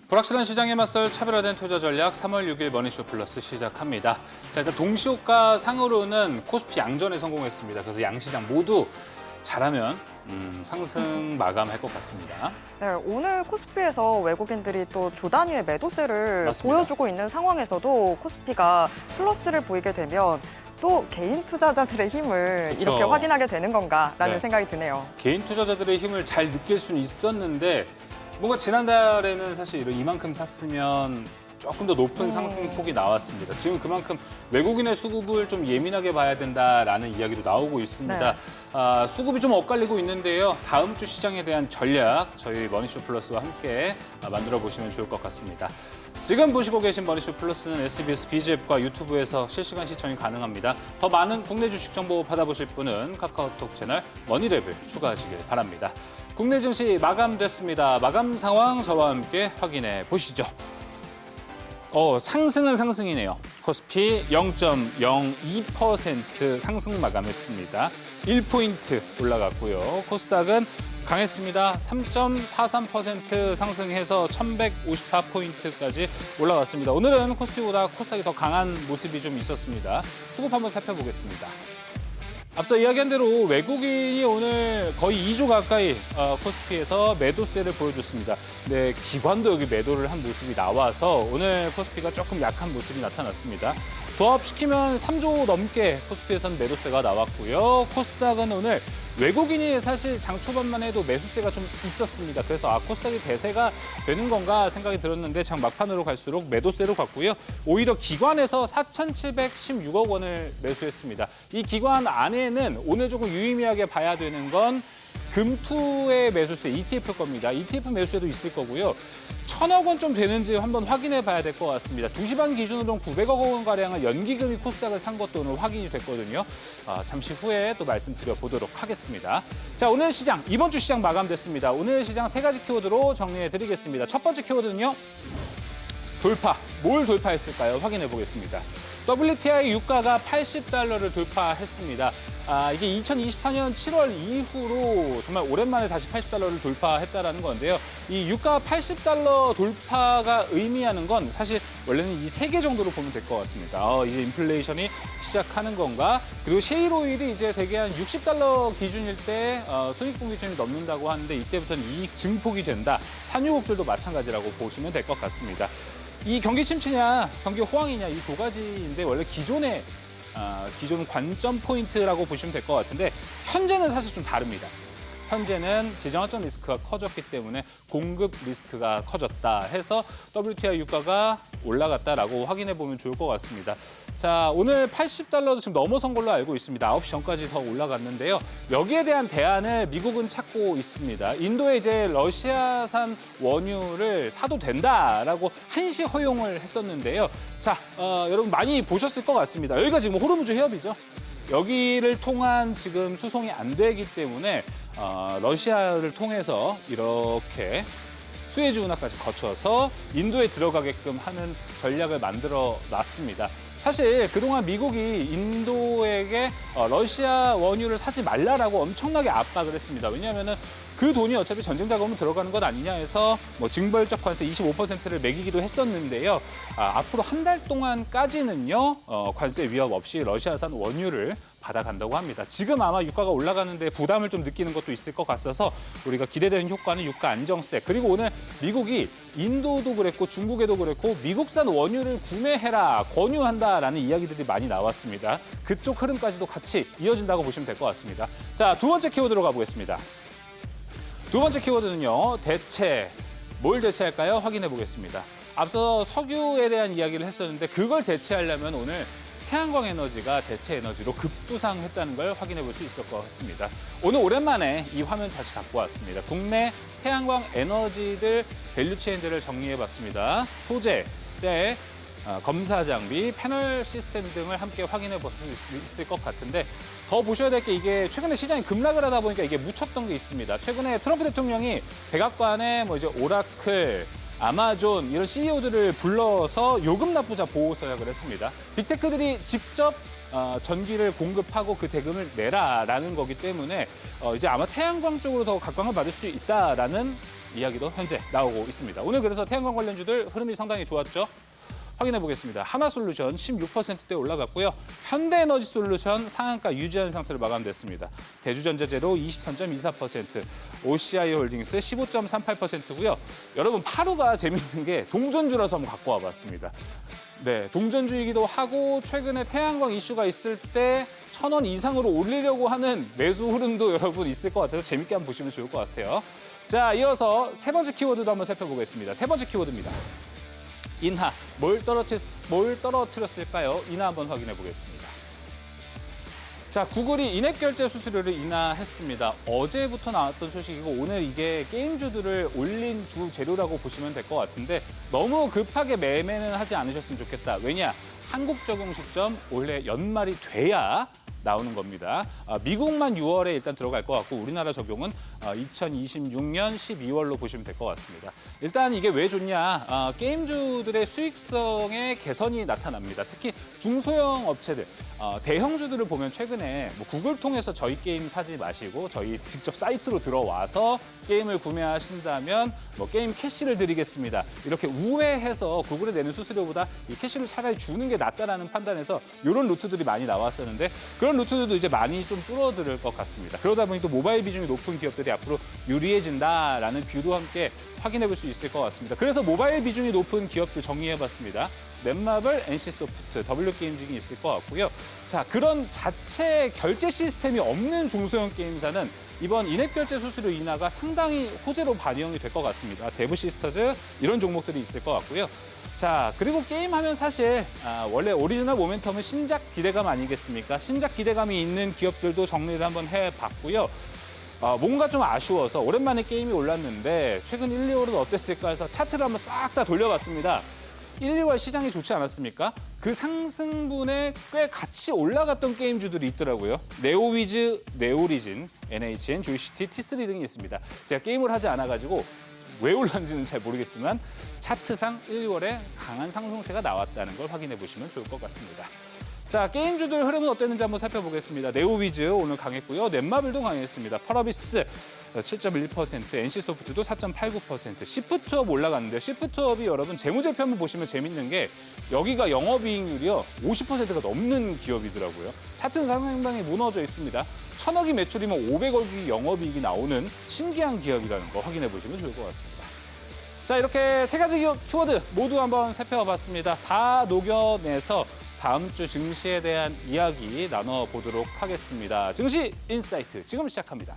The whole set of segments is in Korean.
불확실한 시장에 맞설 차별화된 투자 전략 3월 6일 머니쇼 플러스 시작합니다. 자, 일단 동시효과 상으로는 코스피 양전에 성공했습니다. 그래서 양시장 모두 잘하면 상승 마감할 것 같습니다. 네, 오늘 코스피에서 외국인들이 또 조 단위의 매도세를 맞습니다. 보여주고 있는 상황에서도 코스피가 플러스를 보이게 되면 또 개인 투자자들의 힘을 그쵸. 이렇게 확인하게 되는 건가라는 네. 생각이 드네요. 개인 투자자들의 힘을 잘 느낄 수는 있었는데 뭔가 지난달에는 사실 이만큼 샀으면 조금 더 높은 상승폭이 나왔습니다. 지금 그만큼 외국인의 수급을 좀 예민하게 봐야 된다라는 이야기도 나오고 있습니다. 네. 수급이 좀 엇갈리고 있는데요. 다음 주 시장에 대한 전략 저희 머니쇼 플러스와 함께 만들어 보시면 좋을 것 같습니다. 지금 보시고 계신 머니쇼 플러스는 SBS BG앱과 유튜브에서 실시간 시청이 가능합니다. 더 많은 국내 주식 정보 받아보실 분은 카카오톡 채널 머니랩을 추가하시길 바랍니다. 국내 증시 마감됐습니다. 마감 상황 저와 함께 확인해 보시죠. 상승은 상승이네요. 코스피 0.02% 상승 마감했습니다. 1포인트 올라갔고요. 코스닥은 강했습니다. 3.43% 상승해서 1,154포인트까지 올라갔습니다. 오늘은 코스피보다 코스닥이 더 강한 모습이 좀 있었습니다. 수급 한번 살펴보겠습니다. 앞서 이야기한 대로 외국인이 오늘 거의 2조 가까이 코스피에서 매도세를 보여줬습니다. 네, 기관도 여기 매도를 한 모습이 나와서 오늘 코스피가 조금 약한 모습이 나타났습니다. 도합시키면 3조 넘게 코스피에서는 매도세가 나왔고요. 코스닥은 오늘 외국인이 사실 장 초반만 해도 매수세가 좀 있었습니다. 그래서 코스닥이 대세가 되는 건가 생각이 들었는데 장 막판으로 갈수록 매도세로 갔고요. 오히려 기관에서 4,716억 원을 매수했습니다. 이 기관 안에는 오늘 조금 유의미하게 봐야 되는 건 금투의 매수세, ETF 겁니다. ETF 매수세도 있을 거고요. 1,000억 원 좀 되는지 한번 확인해 봐야 될 것 같습니다. 2시 반 기준으로는 900억 원가량의 연기금이 코스닥을 산 것도 오늘 확인이 됐거든요. 잠시 후에 또 말씀드려 보도록 하겠습니다. 자, 오늘 시장, 이번 주 시장 마감됐습니다. 오늘 시장 3가지 키워드로 정리해 드리겠습니다. 첫 번째 키워드는요. 돌파. 뭘 돌파했을까요? 확인해 보겠습니다. WTI 유가가 80달러를 돌파했습니다. 이게 2024년 7월 이후로 정말 오랜만에 다시 80달러를 돌파했다라는 건데요. 이 유가 80달러 돌파가 의미하는 건 사실 원래는 이 3개 정도로 보면 될 것 같습니다. 이제 인플레이션이 시작하는 건가? 그리고 셰일 오일이 이제 대개 한 60달러 기준일 때 손익분 기준이 넘는다고 하는데 이때부터는 이익 증폭이 된다. 산유국들도 마찬가지라고 보시면 될 것 같습니다. 이 경기 침체냐, 경기 호황이냐 이 두 가지인데 원래 기존 관점 포인트라고 보시면 될 것 같은데 현재는 사실 좀 다릅니다. 현재는 지정학적 리스크가 커졌기 때문에 공급 리스크가 커졌다 해서 WTI 유가가 올라갔다라고 확인해 보면 좋을 것 같습니다. 자, 오늘 80달러도 지금 넘어선 걸로 알고 있습니다. 9시 전까지 더 올라갔는데요. 여기에 대한 대안을 미국은 찾고 있습니다. 인도에 이제 러시아산 원유를 사도 된다라고 한시 허용을 했었는데요. 자, 여러분 많이 보셨을 것 같습니다. 여기가 지금 호르무즈 해협이죠. 여기를 통한 지금 수송이 안 되기 때문에 러시아를 통해서 이렇게 수에즈 운하까지 거쳐서 인도에 들어가게끔 하는 전략을 만들어 놨습니다. 사실 그동안 미국이 인도에게 러시아 원유를 사지 말라라고 엄청나게 압박을 했습니다. 왜냐하면은 그 돈이 어차피 전쟁 자금으로 들어가는 것 아니냐 해서 징벌적 관세 25%를 매기기도 했었는데요. 앞으로 한 달 동안까지는요 관세 위협 없이 러시아산 원유를 받아간다고 합니다. 지금 아마 유가가 올라가는데 부담을 좀 느끼는 것도 있을 것 같아서 우리가 기대되는 효과는 유가 안정세. 그리고 오늘 미국이 인도도 그랬고 중국에도 그랬고 미국산 원유를 구매해라, 권유한다라는 이야기들이 많이 나왔습니다. 그쪽 흐름까지도 같이 이어진다고 보시면 될 것 같습니다. 자, 두 번째 키워드로 가보겠습니다. 두 번째 키워드는요. 대체. 뭘 대체할까요? 확인해 보겠습니다. 앞서 석유에 대한 이야기를 했었는데 그걸 대체하려면 오늘 태양광 에너지가 대체 에너지로 급부상했다는 걸 확인해 볼 수 있을 것 같습니다. 오늘 오랜만에 이 화면 다시 갖고 왔습니다. 국내 태양광 에너지들 밸류체인들을 정리해 봤습니다. 소재, 셀, 검사 장비, 패널 시스템 등을 함께 확인해 볼 수 있을 것 같은데 더 보셔야 될 게 이게 최근에 시장이 급락을 하다 보니까 이게 묻혔던 게 있습니다. 최근에 트럼프 대통령이 백악관에 이제 오라클, 아마존 이런 CEO들을 불러서 요금 납부자 보호 서약을 했습니다. 빅테크들이 직접 전기를 공급하고 그 대금을 내라라는 거기 때문에 이제 아마 태양광 쪽으로 더 각광을 받을 수 있다라는 이야기도 현재 나오고 있습니다. 오늘 그래서 태양광 관련주들 흐름이 상당히 좋았죠. 확인해 보겠습니다. 하나솔루션 16%대 올라갔고요. 현대에너지솔루션 상한가 유지한 상태로 마감됐습니다. 대주전자재료 23.24%, OCI홀딩스 15.38%고요. 여러분 파루가 재밌는 게 동전주라서 한번 갖고 와봤습니다. 네, 동전주이기도 하고 최근에 태양광 이슈가 있을 때 1,000원 이상으로 올리려고 하는 매수 흐름도 여러분 있을 것 같아서 재밌게 한번 보시면 좋을 것 같아요. 자, 이어서 세 번째 키워드도 한번 살펴보겠습니다. 세 번째 키워드입니다. 인하, 뭘 떨어뜨렸을까요? 인하 한번 확인해 보겠습니다. 자, 구글이 인앱 결제 수수료를 인하했습니다. 어제부터 나왔던 소식이고 오늘 이게 게임주들을 올린 주 재료라고 보시면 될 것 같은데 너무 급하게 매매는 하지 않으셨으면 좋겠다. 왜냐? 한국 적용 시점 원래 연말이 돼야 나오는 겁니다. 미국만 6월에 일단 들어갈 것 같고 우리나라 적용은 2026년 12월로 보시면 될 것 같습니다. 일단 이게 왜 좋냐? 게임주들의 수익성의 개선이 나타납니다. 특히 중소형 업체들, 대형주들을 보면 최근에 뭐 구글 통해서 저희 게임 사지 마시고 저희 직접 사이트로 들어와서 게임을 구매하신다면 뭐 게임 캐시를 드리겠습니다. 이렇게 우회해서 구글에 내는 수수료보다 이 캐시를 차라리 주는 게 낫다라는 판단에서 이런 루트들이 많이 나왔었는데 그런 루트들도 이제 많이 좀 줄어들 것 같습니다. 그러다 보니 또 모바일 비중이 높은 기업들이 앞으로 유리해진다라는 뷰도 함께 확인해 볼 수 있을 것 같습니다. 그래서 모바일 비중이 높은 기업들 정리해봤습니다. 넷마블, NC소프트, W게임직이 있을 것 같고요. 자, 그런 자체 결제 시스템이 없는 중소형 게임사는 이번 인앱 결제 수수료 인하가 상당히 호재로 반영이 될 것 같습니다. 데브시스터즈 이런 종목들이 있을 것 같고요. 자, 그리고 게임하면 사실 원래 오리지널 모멘텀은 신작 기대감 아니겠습니까? 신작 기대감이 있는 기업들도 정리를 한번 해봤고요. 뭔가 좀 아쉬워서 오랜만에 게임이 올랐는데 최근 1, 2월은 어땠을까 해서 차트를 한번 싹 다 돌려봤습니다. 1, 2월 시장이 좋지 않았습니까? 그 상승분에 꽤 같이 올라갔던 게임주들이 있더라고요. 네오위즈, 네오리진, NHN, 조이시티, T3 등이 있습니다. 제가 게임을 하지 않아가지고 왜 올랐는지는 잘 모르겠지만 차트상 1, 2월에 강한 상승세가 나왔다는 걸 확인해 보시면 좋을 것 같습니다. 자, 게임주들 흐름은 어땠는지 한번 살펴보겠습니다. 네오위즈 오늘 강했고요. 넷마블도 강했습니다. 펄어비스 7.1%, NC소프트도 4.89%, 시프트업 올라갔는데 시프트업이 여러분 재무제표 한번 보시면 재밌는 게 여기가 영업이익률이요 50%가 넘는 기업이더라고요. 차트는 상당히 무너져 있습니다. 1,000억이 매출이면 500억이 영업이익이 나오는 신기한 기업이라는 거 확인해 보시면 좋을 것 같습니다. 자, 이렇게 세 가지 키워드 모두 한번 살펴봤습니다. 다 녹여내서 다음 주 증시에 대한 이야기 나눠보도록 하겠습니다. 증시 인사이트 지금 시작합니다.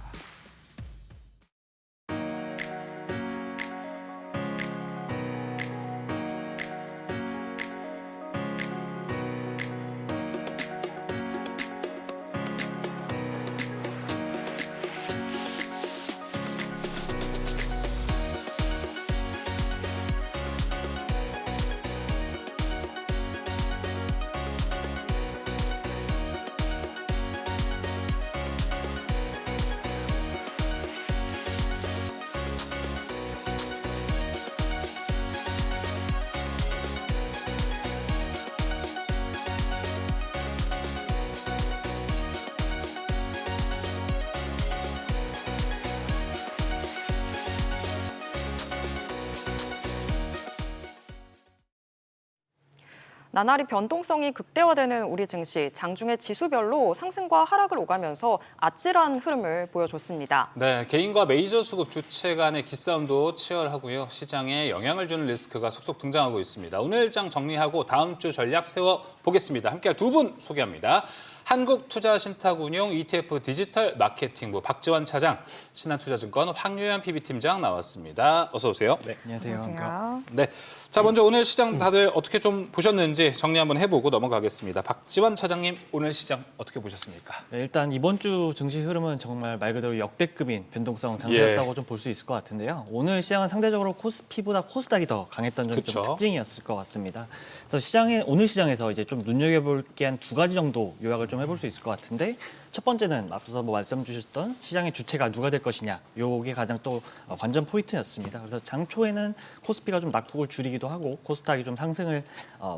나날이 변동성이 극대화되는 우리 증시, 장중에 지수별로 상승과 하락을 오가면서 아찔한 흐름을 보여줬습니다. 네, 개인과 메이저 수급 주체 간의 기싸움도 치열하고요. 시장에 영향을 주는 리스크가 속속 등장하고 있습니다. 오늘 일정 정리하고 다음 주 전략 세워보겠습니다. 함께할 두 분 소개합니다. 한국투자신탁운용 ETF 디지털 마케팅부 박지원 차장, 신한투자증권 황유현 PB팀장 나왔습니다. 어서 오세요. 네, 안녕하세요. 안녕하세요. 네, 자 먼저 오늘 시장 다들 어떻게 좀 보셨는지 정리 한번 해보고 넘어가겠습니다. 박지원 차장님, 오늘 시장 어떻게 보셨습니까? 네, 일단 이번 주 증시 흐름은 정말 말 그대로 역대급인 변동성 장세였다고 좀 볼 수 있을 것 같은데요. 오늘 시장은 상대적으로 코스피보다 코스닥이 더 강했던 점이 좀 특징이었을 것 같습니다. 그래서 오늘 시장에서 이제 좀 눈여겨볼 게 한 두 가지 정도 요약을 좀 해볼 수 있을 것 같은데, 첫 번째는 앞서서 뭐 말씀 주셨던 시장의 주체가 누가 될 것이냐, 요게 가장 또 관전 포인트였습니다. 그래서 장 초에는 코스피가 좀 낙폭을 줄이기도 하고 코스닥이 좀 상승을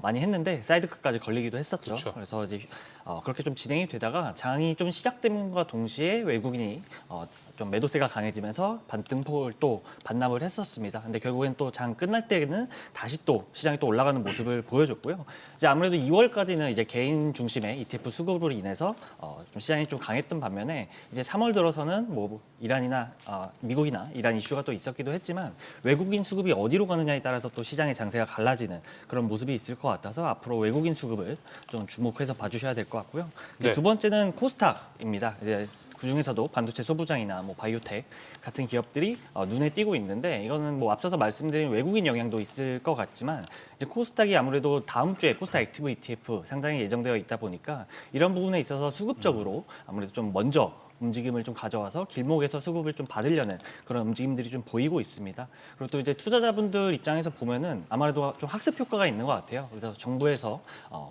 많이 했는데 사이드카까지 걸리기도 했었죠. 그쵸. 그래서 이제 그렇게 좀 진행이 되다가 장이 좀 시작됨과 동시에 외국인이 좀 매도세가 강해지면서 반등폭을 또 반납을 했었습니다. 근데 결국엔 또 장 끝날 때는 다시 또 시장이 또 올라가는 모습을 보여줬고요. 이제 아무래도 2월까지는 이제 개인 중심의 ETF 수급으로 인해서 좀 시장이 좀 강했던 반면에 이제 3월 들어서는 뭐 이란이나 미국이나 이란 이슈가 또 있었기도 했지만 외국인 수급이 어디로 가느냐에 따라서 또 시장의 장세가 갈라지는 그런 모습이 있을 것 같아서 앞으로 외국인 수급을 좀 주목해서 봐주셔야 될 것 같고요. 네. 두 번째는 코스닥입니다. 이제 그중에서도 반도체 소부장이나 뭐 바이오텍 같은 기업들이 눈에 띄고 있는데 이거는 뭐 앞서서 말씀드린 외국인 영향도 있을 것 같지만 이제 코스닥이 아무래도 다음 주에 코스닥 액티브 ETF 상장이 예정되어 있다 보니까 이런 부분에 있어서 수급적으로 아무래도 좀 먼저 움직임을 좀 가져와서 길목에서 수급을 좀 받으려는 그런 움직임들이 좀 보이고 있습니다. 그리고 또 이제 투자자분들 입장에서 보면은 아무래도 좀 학습 효과가 있는 것 같아요. 그래서 정부에서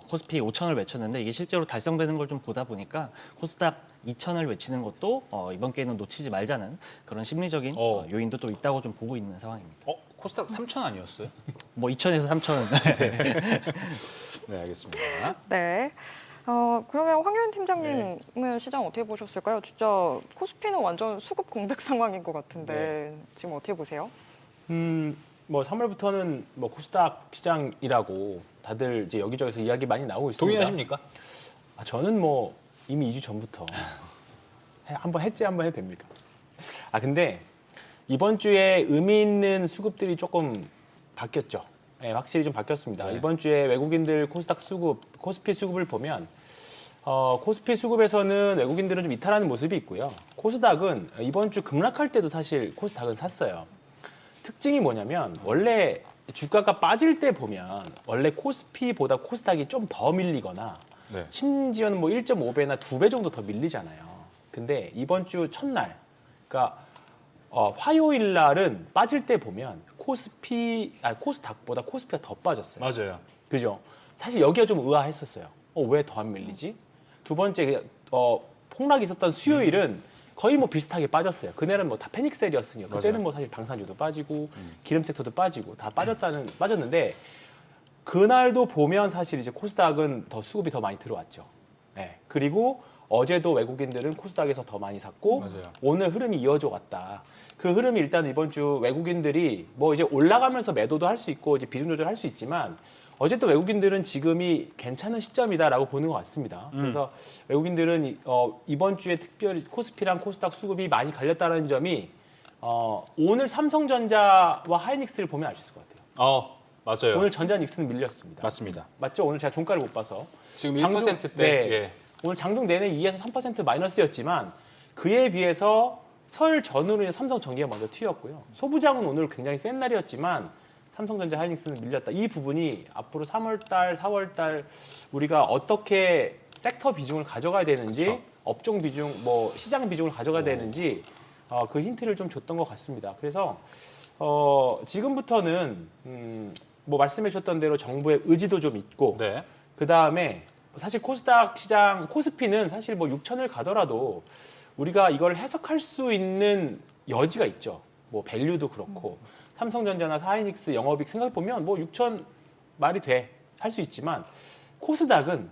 코스피 5천을 외쳤는데 이게 실제로 달성되는 걸 좀 보다 보니까 코스닥 2천을 외치는 것도 이번 기회는 놓치지 말자는 그런 심리적인 요인도 또 있다고 좀 보고 있는 상황입니다. 코스닥 3천 아니었어요? 뭐 2천에서 3천. 네, 알겠습니다. 네. 그러면 황교안 팀장님은 시장 어떻게 보셨을까요? 진짜 코스피는 완전 수급 공백 상황인 것 같은데 지금 어떻게 보세요? 뭐 3월부터는 뭐 코스닥 시장이라고 다들 이제 여기저기서 이야기 많이 나오고 있습니다. 동의하십니까? 저는 뭐 이미 2주 전부터 한번 해도 됩니까? 근데 이번 주에 의미 있는 수급들이 조금 바뀌었죠. 네, 확실히 좀 바뀌었습니다. 네. 이번 주에 외국인들 코스닥 수급, 코스피 수급을 보면 코스피 수급에서는 외국인들은 좀 이탈하는 모습이 있고요. 코스닥은 이번 주 급락할 때도 사실 코스닥은 샀어요. 특징이 뭐냐면 원래 주가가 빠질 때 보면 원래 코스피보다 코스닥이 좀 더 밀리거나 네. 심지어는 뭐 1.5배나 2배 정도 더 밀리잖아요. 근데 이번 주 첫날, 그러니까 화요일 날은 빠질 때 보면 코스닥보다 코스피가 더 빠졌어요. 맞아요. 그죠? 사실 여기가 좀 의아했었어요. 왜 더 안 밀리지? 두 번째, 폭락이 있었던 수요일은 거의 뭐 비슷하게 빠졌어요. 그날은 뭐 다 패닉셀이었으니까. 그때는 맞아요. 뭐 사실 방산주도 빠지고 기름 섹터도 빠지고 다 빠졌는데 그날도 보면 사실 이제 코스닥은 더 수급이 더 많이 들어왔죠. 네. 그리고 어제도 외국인들은 코스닥에서 더 많이 샀고 맞아요. 오늘 흐름이 이어져 왔다. 그 흐름이 일단 이번 주 외국인들이 뭐 이제 올라가면서 매도도 할 수 있고 이제 비중 조절할 수 있지만 어쨌든 외국인들은 지금이 괜찮은 시점이다라고 보는 것 같습니다. 그래서 외국인들은 이번 주에 특별히 코스피랑 코스닥 수급이 많이 갈렸다는 점이 오늘 삼성전자와 하이닉스를 보면 알 수 있을 것 같아요. 맞아요. 오늘 전자닉스는 밀렸습니다. 맞습니다. 맞죠? 오늘 제가 종가를 못 봐서. 지금 장중- 1%대. 네. 예. 오늘 장중 내내 2에서 3% 마이너스였지만 그에 비해서 설 전후로 이제 삼성전기가 먼저 튀었고요. 소부장은 오늘 굉장히 센 날이었지만 삼성전자 하이닉스는 밀렸다. 이 부분이 앞으로 3월달, 4월달 우리가 어떻게 섹터 비중을 가져가야 되는지 그쵸. 업종 비중, 뭐 시장 비중을 가져가야 되는지 그 힌트를 좀 줬던 것 같습니다. 그래서 지금부터는 뭐 말씀해 주셨던 대로 정부의 의지도 좀 있고 네. 그 다음에 사실 코스닥 시장, 코스피는 사실 뭐 6천을 가더라도 우리가 이걸 해석할 수 있는 여지가 있죠. 뭐 밸류도 그렇고 삼성전자나 하이닉스 영업이익 생각해 보면 뭐 6천 말이 돼 할 수 있지만 코스닥은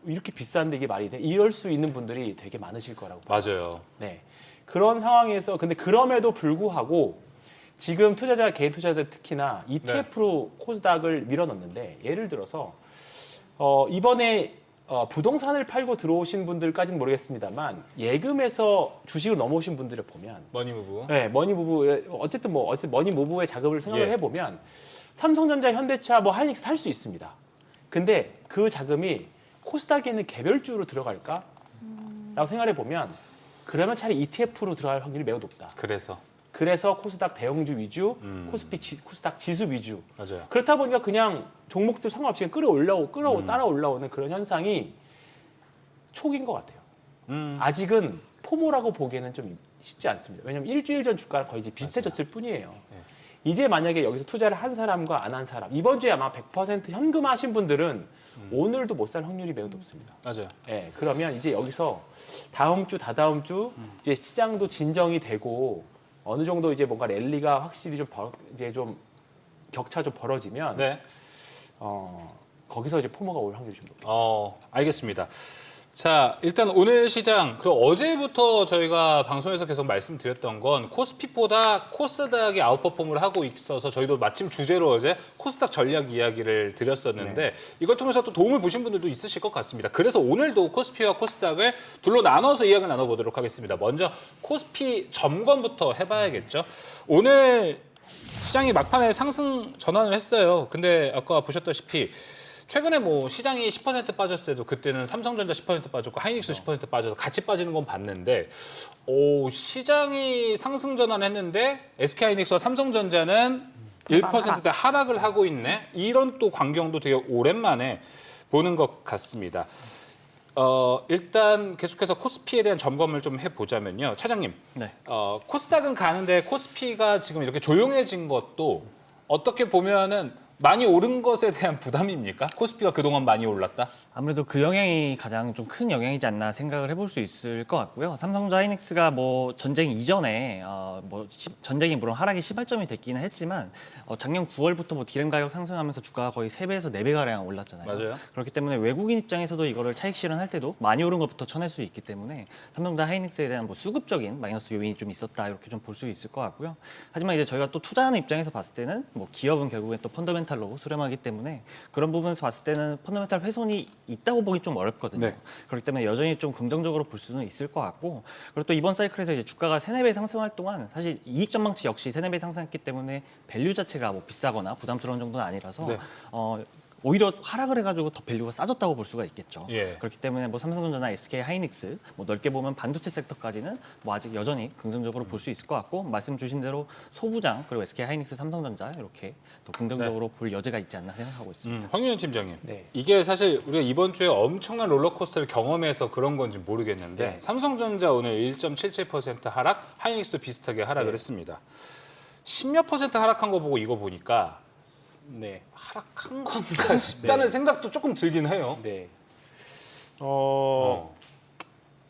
이렇게 비싼데 이게 말이 돼? 이럴 수 있는 분들이 되게 많으실 거라고 봐요. 맞아요. 네. 그런 상황에서 근데 그럼에도 불구하고 지금 개인 투자자들 특히나 ETF로 코스닥을 밀어넣는데 예를 들어서 이번에 부동산을 팔고 들어오신 분들까지는 모르겠습니다만 예금에서 주식으로 넘어오신 분들을 보면 머니무브. 네, 머니무브 어쨌든 머니무브의 자금을 생각을 예. 해보면 삼성전자, 현대차, 뭐 하이닉스 살 수 있습니다. 근데 그 자금이 코스닥에 있는 개별주로 들어갈까? 라고 생각해 보면 그러면 차라리 ETF로 들어갈 확률이 매우 높다. 그래서 코스닥 대형주 위주, 코스닥 지수 위주. 맞아요. 그렇다 보니까 그냥 종목들 상관없이 따라 올라오는 그런 현상이 촉인 것 같아요. 아직은 포모라고 보기에는 좀 쉽지 않습니다. 왜냐하면 일주일 전 주가랑 거의 이제 비슷해졌을 뿐이에요. 네. 이제 만약에 여기서 투자를 한 사람과 안 한 사람, 이번 주에 아마 100% 현금화하신 분들은 오늘도 못 살 확률이 매우 높습니다. 맞아요. 예, 그러면 이제 여기서 다음 주, 다다음 주 이제 시장도 진정이 되고 어느 정도 이제 뭔가 랠리가 확실히 이제 좀 격차 좀 벌어지면 네. 거기서 이제 포모가 올 확률이 좀 높겠죠. 알겠습니다. 자, 일단 오늘 시장, 그리고 어제부터 저희가 방송에서 계속 말씀드렸던 건 코스피보다 코스닥이 아웃퍼폼을 하고 있어서 저희도 마침 주제로 어제 코스닥 전략 이야기를 드렸었는데 이걸 통해서 또 도움을 보신 분들도 있으실 것 같습니다. 그래서 오늘도 코스피와 코스닥을 둘로 나눠서 이야기를 나눠보도록 하겠습니다. 먼저 코스피 점검부터 해봐야겠죠. 오늘 시장이 막판에 상승 전환을 했어요. 근데 아까 보셨다시피 최근에 뭐 시장이 10% 빠졌을 때도 그때는 삼성전자 10% 빠졌고 하이닉스 10% 빠져서 같이 빠지는 건 봤는데 시장이 상승 전환했는데 SK하이닉스와 삼성전자는 1%대 하락을 하고 있네. 이런 또 광경도 되게 오랜만에 보는 것 같습니다. 일단 계속해서 코스피에 대한 점검을 좀 해보자면요. 차장님, 네. 코스닥은 가는데 코스피가 지금 이렇게 조용해진 것도 어떻게 보면은 많이 오른 것에 대한 부담입니까? 코스피가 그동안 많이 올랐다? 아무래도 그 영향이 가장 좀 큰 영향이지 않나 생각을 해볼 수 있을 것 같고요. 삼성전자 하이닉스가 뭐 전쟁 이전에 전쟁이 물론 하락이 시발점이 됐기는 했지만 작년 9월부터 뭐 디램 가격 상승하면서 주가가 거의 3배에서 4배가량 올랐잖아요. 맞아요. 그렇기 때문에 외국인 입장에서도 이거를 차익 실현할 때도 많이 오른 것부터 쳐낼 수 있기 때문에 삼성전자 하이닉스에 대한 뭐 수급적인 마이너스 요인이 좀 있었다 이렇게 좀 볼 수 있을 것 같고요. 하지만 이제 저희가 또 투자하는 입장에서 봤을 때는 뭐 기업은 결국엔 또 펀더멘탈로 수렴하기 때문에 그런 부분에서 봤을 때는 펀더멘탈 훼손이 있다고 보기 좀 어렵거든요. 네. 그렇기 때문에 여전히 좀 긍정적으로 볼 수는 있을 것 같고 그리고 또 이번 사이클에서 이제 주가가 3-4배 상승할 동안 사실 이익 전망치 역시 3-4배 상승했기 때문에 밸류 자체가 뭐 비싸거나 부담스러운 정도는 아니라서 네. 오히려 하락을 해가지고 더 밸류가 싸졌다고 볼 수가 있겠죠. 예. 그렇기 때문에 뭐 삼성전자나 SK 하이닉스 뭐 넓게 보면 반도체 섹터까지는 뭐 아직 여전히 긍정적으로 볼 수 있을 것 같고 말씀 주신 대로 소부장 그리고 SK 하이닉스, 삼성전자 이렇게 또 긍정적으로 볼 여지가 있지 않나 생각하고 있습니다. 황윤현 팀장님, 네. 이게 사실 우리가 이번 주에 엄청난 롤러코스터를 경험해서 그런 건지 모르겠는데 네. 삼성전자 오늘 1.77% 하락, 하이닉스도 비슷하게 하락을 네. 했습니다. 10몇 % 하락한 거 보고 이거 보니까 네. 하락한 건가 싶다는 생각도 조금 들긴 해요. 네.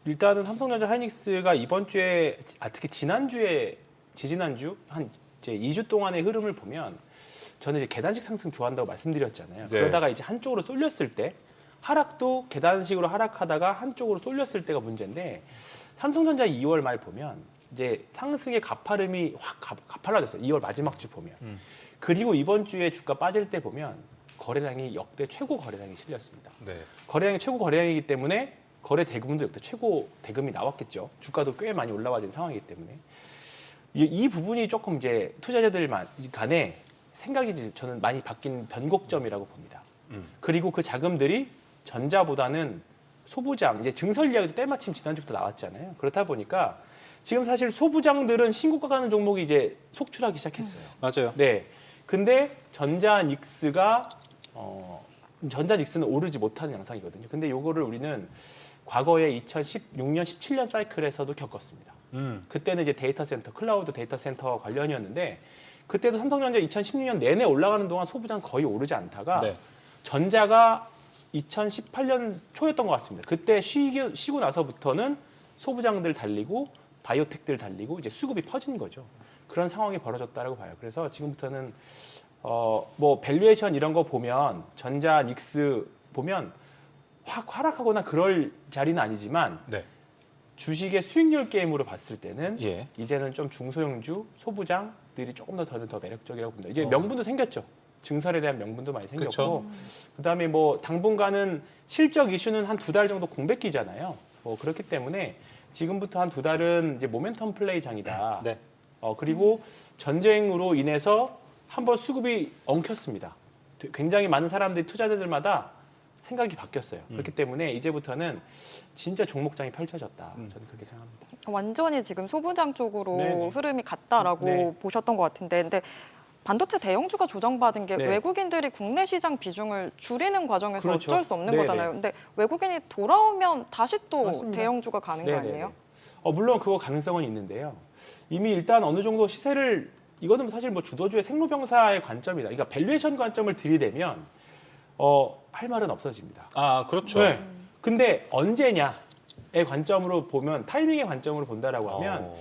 일단은 삼성전자 하이닉스가 이번 주에 특히 지지난주 한 이제 2주 동안의 흐름을 보면 저는 이제 계단식 상승 좋아한다고 말씀드렸잖아요. 네. 그러다가 이제 한쪽으로 쏠렸을 때 하락도 계단식으로 하락하다가 한쪽으로 쏠렸을 때가 문제인데 삼성전자 2월 말 보면 이제 상승의 가파름이 확 가팔라졌어요. 2월 마지막 주 보면. 그리고 이번 주에 주가 빠질 때 보면 거래량이 역대 최고 거래량이 실렸습니다. 네. 거래량이 최고 거래량이기 때문에 거래 대금도 역대 최고 대금이 나왔겠죠. 주가도 꽤 많이 올라와진 상황이기 때문에 이 부분이 조금 이제 투자자들 간에 생각이 저는 많이 바뀐 변곡점이라고 봅니다. 그리고 그 자금들이 전자보다는 소부장, 이제 증설 이야기도 때마침 지난주부터 나왔잖아요. 그렇다 보니까 지금 사실 소부장들은 신고가 가는 종목이 이제 속출하기 시작했어요. 맞아요. 네. 근데 전자닉스는 오르지 못하는 양상이거든요. 근데 요거를 우리는 과거에 2016년, 17년 사이클에서도 겪었습니다. 그때는 이제 데이터 센터, 클라우드 데이터 센터 관련이었는데 그때도 삼성전자 2016년 내내 올라가는 동안 소부장 거의 오르지 않다가 네. 전자가 2018년 초였던 것 같습니다. 그때 쉬고 나서부터는 소부장들 달리고 바이오텍들 달리고 이제 수급이 퍼진 거죠. 그런 상황이 벌어졌다라고 봐요. 그래서 지금부터는 뭐 밸류에이션 이런 거 보면 전자, 닉스 보면 확 하락하거나 그럴 자리는 아니지만 네. 주식의 수익률 게임으로 봤을 때는 예. 이제는 좀 중소형주, 소부장들이 조금 더 매력적이라고 봅니다. 이제 명분도 생겼죠. 증설에 대한 명분도 많이 생겼고 그쵸. 그다음에 뭐 당분간은 실적 이슈는 한 2달 정도 공백기잖아요. 뭐 그렇기 때문에 지금부터 한 2달은 이제 모멘텀 플레이 장이다. 네. 그리고 전쟁으로 인해서 한번 수급이 엉켰습니다. 굉장히 많은 사람들이 투자자들마다 생각이 바뀌었어요. 그렇기 때문에 이제부터는 진짜 종목장이 펼쳐졌다. 저는 그렇게 생각합니다. 완전히 지금 소부장 쪽으로 네네. 흐름이 갔다라고 네. 보셨던 것 같은데, 근데 반도체 대형주가 조정받은 게 네. 외국인들이 국내 시장 비중을 줄이는 과정에서 그렇죠. 어쩔 수 없는 네네. 거잖아요. 근데 외국인이 돌아오면 다시 또 맞습니다. 대형주가 가는 거 네네네. 아니에요? 물론 그거 가능성은 있는데요. 이미 일단 어느 정도 시세를 이거는 사실 뭐 주도주의 생로병사의 관점이다. 그러니까 밸류에이션 관점을 들이대면 할 말은 없어집니다. 아, 그렇죠. 네. 근데 언제냐의 관점으로 보면 타이밍의 관점으로 본다라고 하면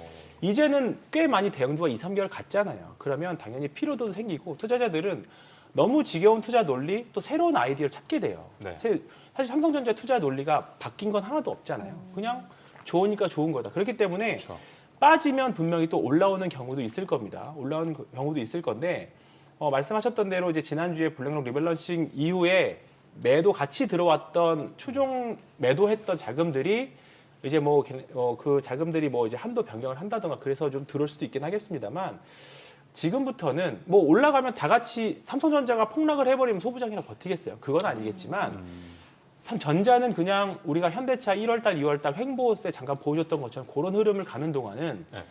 이제는 꽤 많이 대형주가 2, 3개월 갔잖아요. 그러면 당연히 피로도도 생기고 투자자들은 너무 지겨운 투자 논리 또 새로운 아이디어를 찾게 돼요. 네. 사실 삼성전자 투자 논리가 바뀐 건 하나도 없잖아요. 그냥 좋으니까 좋은 거다. 그렇기 때문에 그렇죠. 빠지면 분명히 또 올라오는 경우도 있을 겁니다. 올라오는 경우도 있을 건데 말씀하셨던 대로 이제 지난주에 블랙록 리밸런싱 이후에 매도 같이 들어왔던 추종 매도했던 자금들이 이제 그 자금들이 이제 한도 변경을 한다던가 그래서 좀 들어올 수도 있긴 하겠습니다만 지금부터는 올라가면 다 같이 삼성전자가 폭락을 해버리면 소부장이랑 버티겠어요. 그건 아니겠지만 삼전자는 그냥 우리가 현대차 1월달, 2월달 횡보세 잠깐 보여줬던 것처럼 그런 흐름을 가는 동안은 네.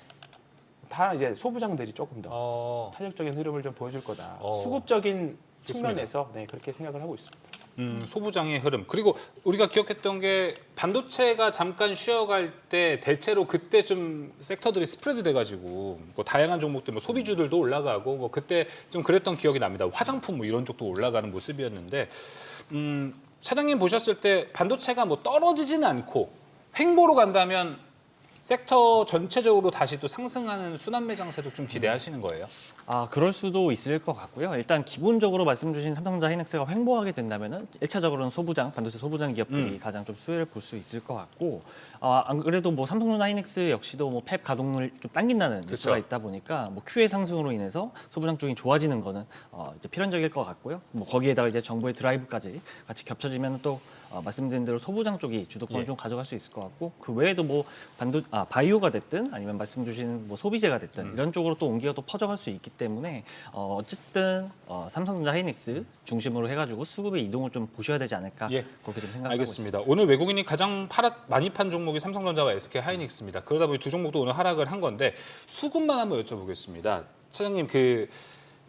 다 이제 소부장들이 조금 더 탄력적인 흐름을 좀 보여줄 거다. 수급적인 측면에서 그렇게 생각을 하고 있습니다. 소부장의 흐름. 그리고 우리가 기억했던 게 반도체가 잠깐 쉬어갈 때 대체로 그때 좀 섹터들이 스프레드 돼가지고 다양한 종목들 소비주들도 올라가고 그때 좀 그랬던 기억이 납니다. 화장품 이런 쪽도 올라가는 모습이었는데 차장님 보셨을 때 반도체가 떨어지지는 않고 횡보로 간다면 섹터 전체적으로 다시 또 상승하는 순환 매장세도 좀 기대하시는 거예요? 그럴 수도 있을 것 같고요. 일단 기본적으로 말씀 주신 삼성전자 하이닉스가 횡보하게 된다면은 1차적으로는 반도체 소부장 기업들이 가장 좀 수혜를 볼 수 있을 것 같고, 안 그래도 삼성전자 하이닉스 역시도 팹 가동률 좀 당긴다는 뉴스가 있다 보니까 Q의 상승으로 인해서 소부장 쪽이 좋아지는 거는 이제 필연적일 것 같고요. 거기에다가 이제 정부의 드라이브까지 같이 겹쳐지면 또 말씀드린 대로 소부장 쪽이 주도권을 좀 가져갈 수 있을 것 같고, 그 외에도 바이오가 됐든 아니면 말씀 주신 소비재가 됐든 이런 쪽으로 또 온기가 또 퍼져갈 수 있기 때문에 어쨌든 삼성전자 하이닉스 중심으로 해가지고 수급의 이동을 좀 보셔야 되지 않을까 그렇게 좀 생각하고 알겠습니다. 있습니다. 오늘 외국인이 가장 많이 판 종목이 삼성전자와 SK 하이닉스입니다. 그러다 보니 두 종목도 오늘 하락을 한 건데 수급만 한번 여쭤보겠습니다. 차장님,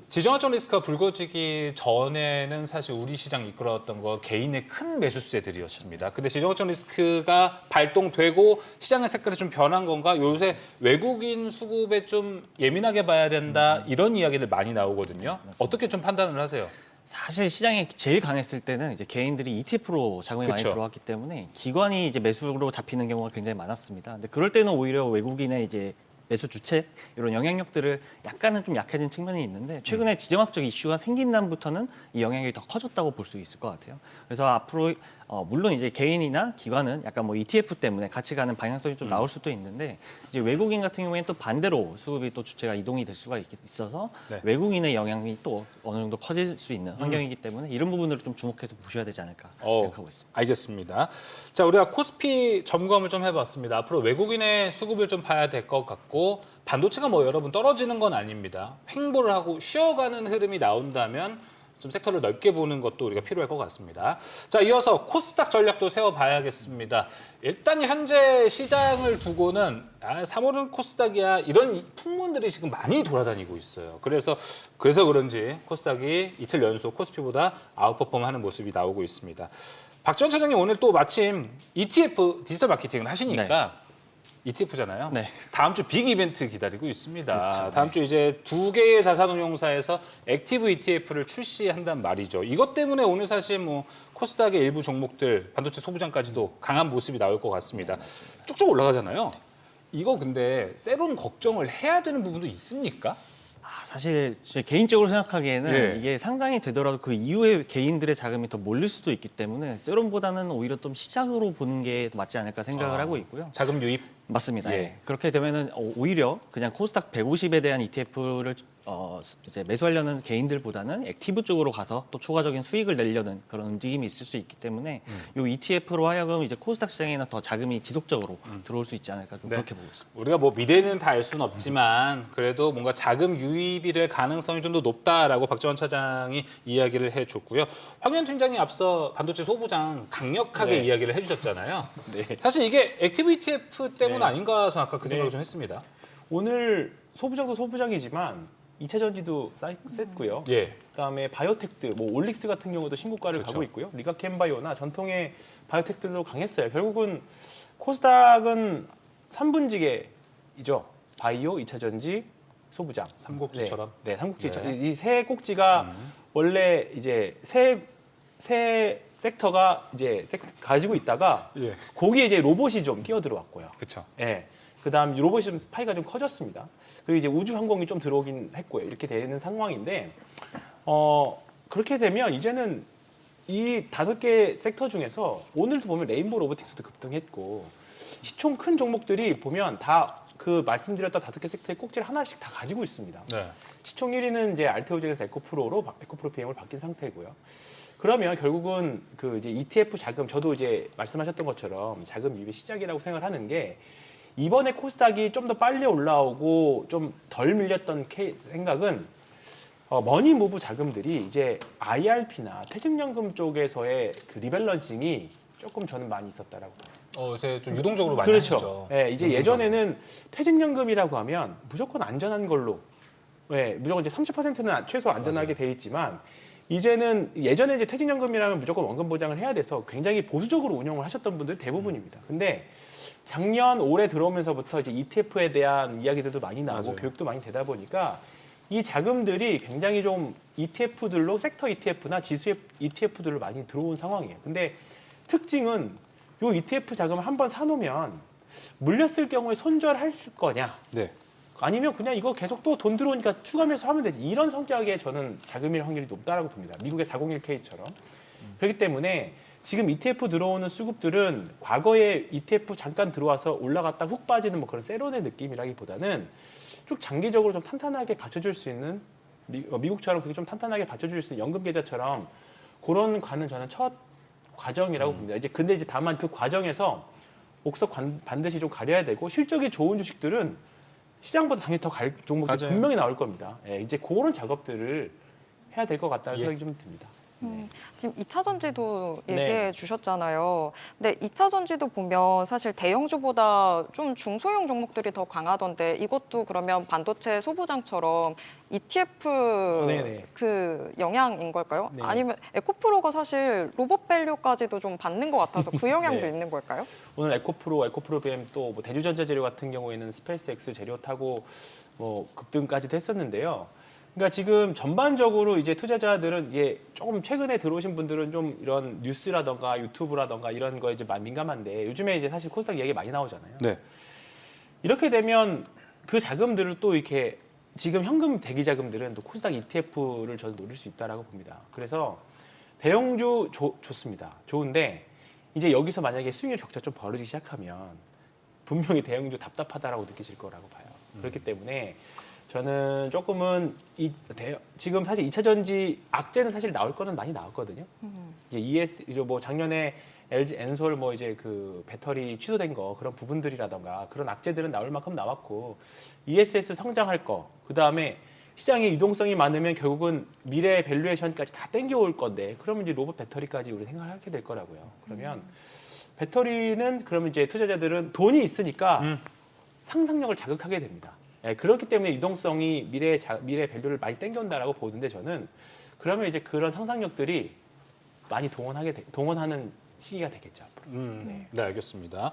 지정학적 리스크가 불거지기 전에는 사실 우리 시장 이끌어왔던 거 개인의 큰 매수세들이었습니다. 근데 지정학적 리스크가 발동되고 시장의 색깔이 좀 변한 건가? 요새 외국인 수급에 좀 예민하게 봐야 된다 이런 이야기들 많이 나오거든요. 어떻게 좀 판단을 하세요? 사실 시장이 제일 강했을 때는 이제 개인들이 ETF로 자금이 많이 들어왔기 때문에 기관이 이제 매수로 잡히는 경우가 굉장히 많았습니다. 근데 그럴 때는 오히려 외국인의 이제 매수 주체 이런 영향력들을 약간은 좀 약해진 측면이 있는데 최근에 지정학적 이슈가 생긴 날부터는 이 영향력이 더 커졌다고 볼 수 있을 것 같아요. 그래서 앞으로 물론 이제 개인이나 기관은 약간 ETF 때문에 같이 가는 방향성이 좀 나올 수도 있는데 이제 외국인 같은 경우에는 또 반대로 수급이 또 주체가 이동이 될 수가 있어서 외국인의 영향이 또 어느 정도 커질 수 있는 환경이기 때문에 이런 부분들을 좀 주목해서 보셔야 되지 않을까 생각하고 있습니다. 알겠습니다. 자, 우리가 코스피 점검을 좀 해봤습니다. 앞으로 외국인의 수급을 좀 봐야 될 것 같고 반도체가 여러분 떨어지는 건 아닙니다. 횡보를 하고 쉬어가는 흐름이 나온다면 좀 섹터를 넓게 보는 것도 우리가 필요할 것 같습니다. 자, 이어서 코스닥 전략도 세워봐야겠습니다. 일단 현재 시장을 두고는 3월은 코스닥이야 이런 풍문들이 지금 많이 돌아다니고 있어요. 그래서 그런지 코스닥이 이틀 연속 코스피보다 아웃퍼폼하는 모습이 나오고 있습니다. 박지원 차장님 오늘 또 마침 ETF 디지털 마케팅을 하시니까 ETF잖아요. 네. 다음 주 빅 이벤트 기다리고 있습니다. 그렇죠. 다음 주 이제 2개의 자산운용사에서 액티브 ETF를 출시한단 말이죠. 이것 때문에 오늘 사실 코스닥의 일부 종목들, 반도체 소부장까지도 강한 모습이 나올 것 같습니다. 쭉쭉 올라가잖아요. 이거 근데 세론 걱정을 해야 되는 부분도 있습니까? 사실 제 개인적으로 생각하기에는 예. 이게 상당히 되더라도 그 이후에 개인들의 자금이 더 몰릴 수도 있기 때문에 세론보다는 오히려 좀 시작으로 보는 게 맞지 않을까 생각을 하고 있고요. 자금 유입? 맞습니다. 예. 예. 그렇게 되면은 오히려 그냥 코스닥 150에 대한 ETF를 이제 매수하려는 개인들보다는 액티브 쪽으로 가서 또 초과적인 수익을 내려는 그런 움직임이 있을 수 있기 때문에 이 ETF로 하여금 이제 코스닥 시장에는 더 자금이 지속적으로 들어올 수 있지 않을까 좀 그렇게 보고 있습니다. 우리가 미래는 다 알 수는 없지만 그래도 뭔가 자금 유입이 될 가능성이 좀 더 높다라고 박지원 차장이 이야기를 해줬고요. 황현 팀장이 앞서 반도체 소부장 강력하게 이야기를 해주셨잖아요. 사실 이게 액티브 ETF 때문 아닌가 저는 아까 그 생각을 좀 했습니다. 오늘 소부장도 소부장이지만 2차 전지도 셌고요. 그다음에 바이오텍들, 올릭스 같은 경우도 신고가를 가고 있고요. 리가캠바이오나 전통의 바이오텍들도 강했어요. 결국은 코스닥은 3분지계이죠. 바이오, 2차 전지, 소부장. 삼국지처럼. 네, 삼국지처럼. 이 세 꼭지가 원래 이제 세 세 섹터가 이제 가지고 있다가 예. 거기에 이제 로봇이 좀 끼어 들어왔고요. 그렇죠. 예. 그다음 로봇이 좀 파이가 좀 커졌습니다. 그리고 이제 우주 항공이 좀 들어오긴 했고요. 이렇게 되는 상황인데 그렇게 되면 이제는 이 5개 섹터 중에서 오늘도 보면 레인보우 로보틱스도 급등했고 시총 큰 종목들이 보면 다 그 말씀드렸던 5개 섹터의 꼭지를 하나씩 다 가지고 있습니다. 네. 시총 1위는 이제 알테오젠에서 에코프로 PM으로 바뀐 상태고요. 그러면 결국은 그 이제 ETF 자금, 저도 이제 말씀하셨던 것처럼 자금 유입의 시작이라고 생각을 하는 게 이번에 코스닥이 좀 더 빨리 올라오고 좀 덜 밀렸던 생각은 머니무브 자금들이 이제 IRP나 퇴직연금 쪽에서의 그 리밸런싱이 조금 저는 많이 있었다라고 봐요. 요새 좀 유동적으로 많이 그렇죠. 하시죠. 예, 이제 예전에는 퇴직연금이라고 하면 무조건 안전한 걸로, 무조건 이제 30%는 최소 안전하게 돼 있지만 이제는 예전에 이제 퇴직연금이라면 무조건 원금 보장을 해야 돼서 굉장히 보수적으로 운영을 하셨던 분들 대부분입니다. 근데 작년 올해 들어오면서부터 이제 ETF에 대한 이야기들도 많이 나오고 맞아요. 교육도 많이 되다 보니까 이 자금들이 굉장히 좀 ETF들로 섹터 ETF나 지수 ETF들로 많이 들어온 상황이에요. 근데 특징은 요 ETF 자금을 한번 사놓으면 물렸을 경우에 손절할 거냐? 네. 아니면 그냥 이거 계속 또 돈 들어오니까 추가 매수하면 되지. 이런 성격의 저는 자금일 확률이 높다라고 봅니다. 미국의 401k처럼. 그렇기 때문에 지금 ETF 들어오는 수급들은 과거에 ETF 잠깐 들어와서 올라갔다 훅 빠지는 뭐 그런 세론의 느낌이라기보다는 쭉 장기적으로 좀 탄탄하게 받쳐줄 수 있는 미국처럼 그게 좀 탄탄하게 받쳐줄 수 있는 연금 계좌처럼 그런 가는 저는 첫 과정이라고 봅니다. 이제 근데 이제 다만 그 과정에서 옥석 반드시 좀 가려야 되고 실적이 좋은 주식들은 시장보다 당연히 더 갈 종목들이 맞아요. 분명히 나올 겁니다. 예, 이제 그런 작업들을 해야 될 것 같다는 예. 생각이 좀 듭니다. 지금 2차 전지도 네. 얘기해 주셨잖아요. 근데 2차 전지도 보면 사실 대형주보다 좀 중소형 종목들이 더 강하던데 이것도 그러면 반도체 소부장처럼 ETF 네네. 그 영향인 걸까요? 네. 아니면 에코프로가 사실 로봇 밸류까지도 좀 받는 것 같아서 그 영향도 네. 있는 걸까요? 오늘 에코프로 BM 또 뭐 대주전자재료 같은 경우에는 스페이스X 재료 타고 뭐 급등까지도 했었는데요. 그러니까 지금 전반적으로 이제 투자자들은 이게 조금 최근에 들어오신 분들은 좀 이런 뉴스라던가 유튜브라던가 이런 거에 이제 민감한데 요즘에 이제 사실 코스닥 이야기 많이 나오잖아요. 네. 이렇게 되면 그 자금들을 또 이렇게 지금 현금 대기 자금들은 또 코스닥 ETF를 저는 노릴 수 있다라고 봅니다. 그래서 대형주 좋습니다. 좋은데 이제 여기서 만약에 수익률 격차 좀 벌어지기 시작하면 분명히 대형주 답답하다라고 느끼실 거라고 봐요. 그렇기 때문에 저는 조금은 지금 사실 2차 전지 악재는 사실 나올 거는 많이 나왔거든요. 이제 이제 뭐 작년에 LG 엔솔 뭐 이제 그 배터리 취소된 거 그런 부분들이라던가 그런 악재들은 나올 만큼 나왔고 ESS 성장할 거 그다음에 시장에 유동성이 많으면 결국은 미래 밸류에이션까지 다 땡겨올 건데 그러면 이제 로봇 배터리까지 우리 생각하게 될 거라고요. 그러면 배터리는 그러면 이제 투자자들은 돈이 있으니까 상상력을 자극하게 됩니다. 예, 그렇기 때문에 유동성이 미래 밸류를 많이 땡겨온다라고 보는데 저는 그러면 이제 그런 상상력들이 많이 동원하는 시기가 되겠죠 앞으로. 네, 알겠습니다.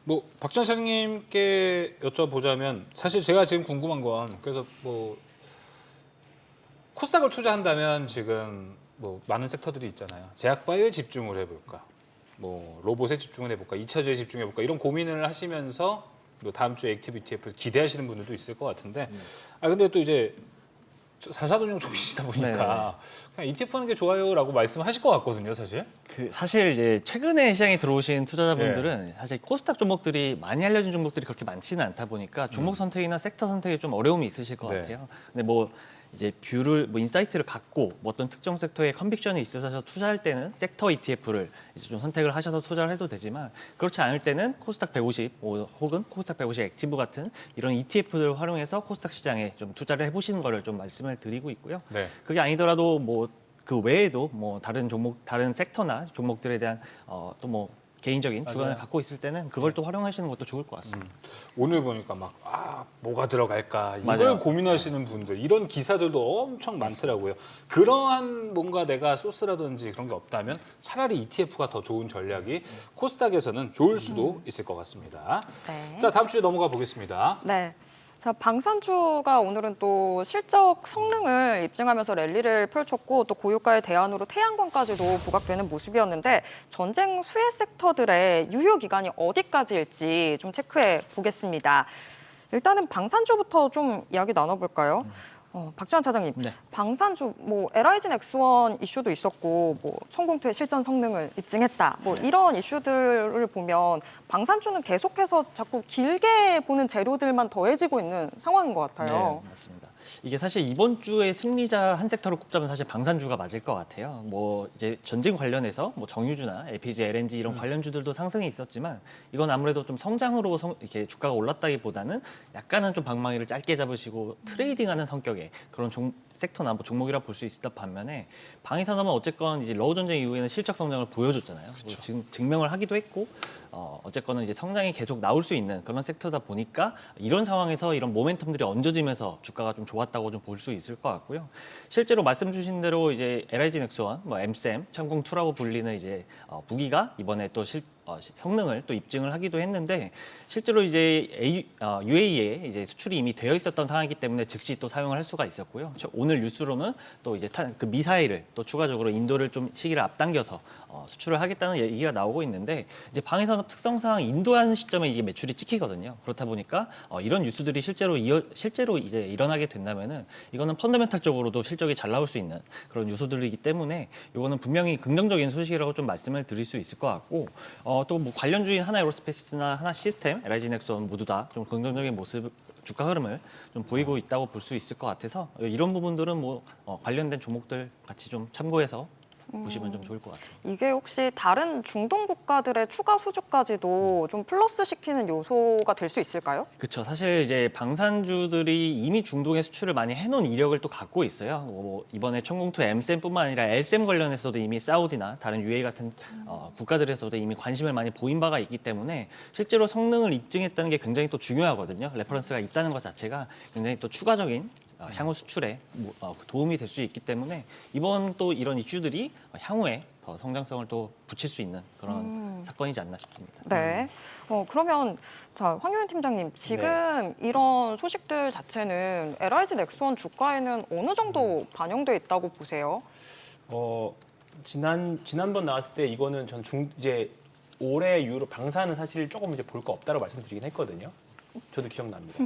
뭐 박전 사장님께 여쭤보자면 사실 제가 지금 궁금한 건 그래서 뭐 코스닥을 투자한다면 지금 뭐 많은 섹터들이 있잖아요. 제약바이오에 집중을 해볼까, 뭐 로봇에 집중을 해볼까, 2차전지에 집중해볼까 이런 고민을 하시면서 뭐 다음 주에 액티브 ETF를 기대하시는 분들도 있을 것 같은데 근데 또 이제 자사돈용 쪽이시다 보니까 그냥 ETF 하는 게 좋아요라고 말씀하실 것 같거든요, 사실. 사실 이제 최근에 시장에 들어오신 투자자분들은 사실 코스닥 종목들이 많이 알려진 종목들이 그렇게 많지는 않다 보니까 종목 선택이나 섹터 선택에 좀 어려움이 있으실 것 네. 같아요. 근데 뭐 이제 뷰를 뭐 인사이트를 갖고 뭐 어떤 특정 섹터에 컨빅션이 있으셔서 투자할 때는 섹터 ETF를 이제 좀 선택을 하셔서 투자를 해도 되지만 그렇지 않을 때는 코스닥 150 혹은 코스닥 150 액티브 같은 이런 ETF를 활용해서 코스닥 시장에 좀 투자를 해보시는 거를 좀 말씀을 드리고 있고요. 네. 그게 아니더라도 뭐 그 외에도 뭐 다른 종목, 다른 섹터나 종목들에 대한 또 뭐 개인적인 주관을 갖고 있을 때는 그걸 또 활용하시는 것도 좋을 것 같습니다. 오늘 보니까 막 뭐가 들어갈까 이걸 맞아요. 고민하시는 분들 이런 기사들도 엄청 많더라고요. 그러한 뭔가 내가 소스라든지 그런 게 없다면 차라리 ETF가 더 좋은 전략이 코스닥에서는 좋을 수도 있을 것 같습니다. 네. 자, 다음 주에 넘어가 보겠습니다. 네. 자, 방산주가 오늘은 또 실적 성능을 입증하면서 랠리를 펼쳤고 또 고유가의 대안으로 태양광까지도 부각되는 모습이었는데 전쟁 수혜 섹터들의 유효 기간이 어디까지일지 좀 체크해 보겠습니다. 일단은 방산주부터 좀 이야기 나눠볼까요? 박지원 차장님, 네. 방산주 LIG 넥스원 이슈도 있었고 천공투의 실전 성능을 입증했다. 이런 이슈들을 보면 방산주는 계속해서 자꾸 길게 보는 재료들만 더해지고 있는 상황인 것 같아요. 네, 맞습니다. 이게 사실 이번 주에 승리자 한 섹터를 꼽자면 사실 방산주가 맞을 것 같아요. 이제 전쟁 관련해서 정유주나 LPG, LNG 이런 관련주들도 상승이 있었지만 이건 아무래도 좀 성장으로 이렇게 주가가 올랐다기보다는 약간은 좀 방망이를 짧게 잡으시고 트레이딩하는 성격의 그런 섹터나 종목이라 볼 수 있었다 반면에 방위산업은 어쨌건 이제 러우 전쟁 이후에는 실적 성장을 보여줬잖아요. 지금 증명을 하기도 했고. 어쨌거나 이제 성장이 계속 나올 수 있는 그런 섹터다 보니까 이런 상황에서 이런 모멘텀들이 얹어지면서 주가가 좀 좋았다고 좀 볼 수 있을 것 같고요. 실제로 말씀 주신 대로 이제 LIG 넥스원, MSM, 천공투라고 불리는 이제 무기가 이번에 또 성능을 또 입증을 하기도 했는데 실제로 이제 UAE에 이제 수출이 이미 되어 있었던 상황이기 때문에 즉시 또 사용을 할 수가 있었고요. 오늘 뉴스로는 또 이제 그 미사일을 또 추가적으로 인도를 좀 시기를 앞당겨서 수출을 하겠다는 얘기가 나오고 있는데 이제 방위산업 특성상 인도하는 시점에 이게 매출이 찍히거든요. 그렇다 보니까 이런 뉴스들이 실제로 이제 일어나게 된다면은 이거는 펀더멘탈적으로도 실적이 잘 나올 수 있는 그런 요소들이기 때문에 이거는 분명히 긍정적인 소식이라고 좀 말씀을 드릴 수 있을 것 같고 또 관련주인 하나에어로스페이스나 하나시스템, LIG 넥스원 모두 다 좀 긍정적인 모습 주가 흐름을 좀 보이고 있다고 볼 수 있을 것 같아서 이런 부분들은 관련된 종목들 같이 좀 참고해서 보시면 좀 좋을 것 같습니다. 이게 혹시 다른 중동 국가들의 추가 수주까지도 좀 플러스 시키는 요소가 될 수 있을까요? 그렇죠. 사실 이제 방산주들이 이미 중동에 수출을 많이 해놓은 이력을 또 갖고 있어요. 이번에 천공투 M셈뿐만 아니라 L셈 관련해서도 이미 사우디나 다른 UAE 같은 국가들에서도 이미 관심을 많이 보인 바가 있기 때문에 실제로 성능을 입증했다는 게 굉장히 또 중요하거든요. 레퍼런스가 있다는 것 자체가 굉장히 또 추가적인 향후 수출에 도움이 될 수 있기 때문에 이번 또 이런 이슈들이 향후에 더 성장성을 또 붙일 수 있는 그런 사건이지 않나 싶습니다. 네. 그러면 자, 황효연 팀장님, 지금 이런 소식들 자체는 LIG 넥스원 주가에는 어느 정도 반영돼 있다고 보세요? 지난번 나왔을 때 이거는 전 이제 올해 이후로 방사는 사실 조금 이제 볼 거 없다고 말씀드리긴 했거든요. 저도 기억납니다.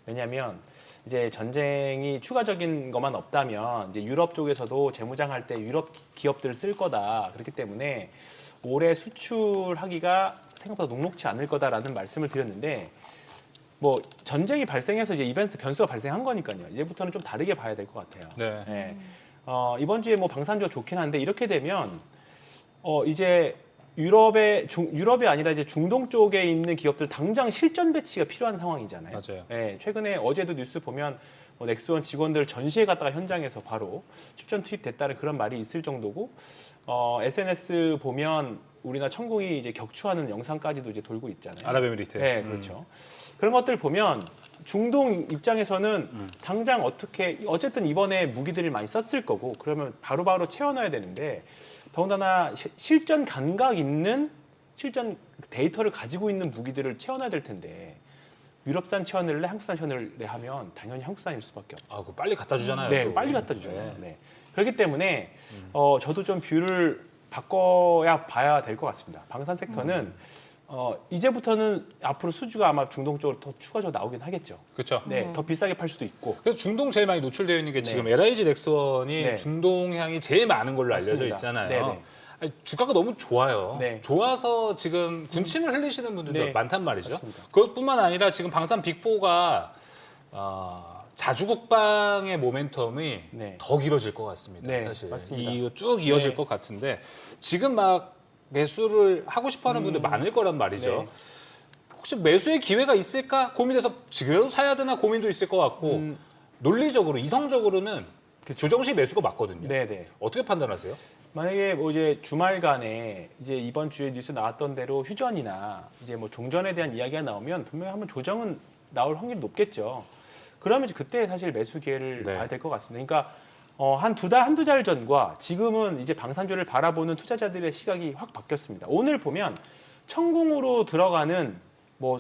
왜냐하면 이제 전쟁이 추가적인 것만 없다면 이제 유럽 쪽에서도 재무장할 때 유럽 기업들을 쓸 거다. 그렇기 때문에 올해 수출하기가 생각보다 녹록지 않을 거다라는 말씀을 드렸는데 전쟁이 발생해서 이제 이벤트 변수가 발생한 거니까요. 이제부터는 좀 다르게 봐야 될 것 같아요. 네. 네. 이번 주에 방산주가 좋긴 한데 이렇게 되면 이제 유럽이 아니라 이제 중동 쪽에 있는 기업들 당장 실전 배치가 필요한 상황이잖아요. 맞아요. 네, 최근에 어제도 뉴스 보면 넥스원 직원들 전시회 갔다가 현장에서 바로 실전 투입됐다는 그런 말이 있을 정도고 SNS 보면 우리나라 천공이 이제 격추하는 영상까지도 이제 돌고 있잖아요. 아랍에미리트. 네, 그렇죠. 그런 것들 보면 중동 입장에서는 당장 어쨌든 이번에 무기들을 많이 썼을 거고 그러면 바로바로 채워넣어야 되는데 더군다나 실전 감각 있는 실전 데이터를 가지고 있는 무기들을 채워넣어야 될 텐데 유럽산 채워넣을래 한국산 채워넣을래 하면 당연히 한국산일 수밖에 없죠. 그거 빨리 갖다 주잖아요. 네, 또. 빨리 갖다 주잖아요. 네. 네. 그렇기 때문에 저도 좀 뷰를 바꿔야 봐야 될 것 같습니다. 방산 섹터는 이제부터는 앞으로 수주가 아마 중동 쪽으로 더 추가적으로 나오긴 하겠죠. 그렇죠. 네, 더 비싸게 팔 수도 있고. 그래서 중동 제일 많이 노출되어 있는 게 네. 지금 LIG 넥스원이 네. 중동 향이 제일 많은 걸로 알려져 맞습니다. 있잖아요. 네네. 아니, 주가가 너무 좋아요. 네. 좋아서 지금 군침을 흘리시는 분들도 네. 많단 말이죠. 맞습니다. 그것뿐만 아니라 지금 방산 빅4가 자주국방의 모멘텀이 네. 더 길어질 것 같습니다. 네, 사실 맞습니다. 쭉 이어질 네. 것 같은데 지금 막 매수를 하고 싶어하는 분들 많을 거란 말이죠. 네. 혹시 매수의 기회가 있을까 고민돼서 지금이라도 사야 되나 고민도 있을 것 같고 논리적으로 이성적으로는 조정시 매수가 맞거든요. 네네. 어떻게 판단하세요? 만약에 이제 주말간에 이제 이번 주에 뉴스 나왔던 대로 휴전이나 이제 종전에 대한 이야기가 나오면 분명히 한번 조정은 나올 확률이 높겠죠. 그러면 이제 그때 사실 매수 기회를 네. 봐야 될 것 같습니다. 그러니까 한두 달 전과 지금은 이제 방산주를 바라보는 투자자들의 시각이 확 바뀌었습니다. 오늘 보면 천궁으로 들어가는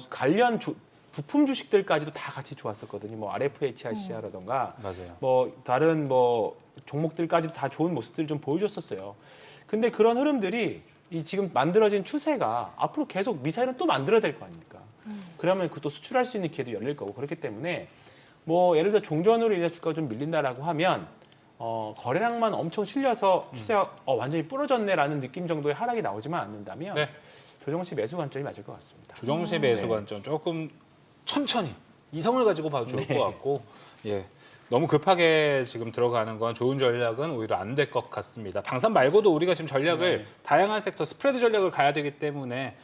관련 부품 주식들까지도 다 같이 좋았었거든요. 뭐 RFHIC라던가 맞아요. 뭐 다른 뭐 종목들까지도 다 좋은 모습들을 좀 보여줬었어요. 근데 그런 흐름들이 이 지금 만들어진 추세가 앞으로 계속 미사일은 또 만들어야 될 거 아닙니까? 그러면 그것도 수출할 수 있는 기회도 열릴 거고 그렇기 때문에 뭐 예를 들어 종전으로 인해 주가가 좀 밀린다라고 하면 거래량만 엄청 실려서 추세가 완전히 부러졌네라는 느낌 정도의 하락이 나오지만 않는다면 네. 조정 시 매수 관점이 맞을 것 같습니다. 조정시 매수 관점 조금 천천히 이성을 가지고 봐도 좋을 것 같고 예. 너무 급하게 지금 들어가는 건 좋은 전략은 오히려 안 될 것 같습니다. 방산 말고도 우리가 지금 전략을 다양한 섹터 스프레드 전략을 가야 되기 때문에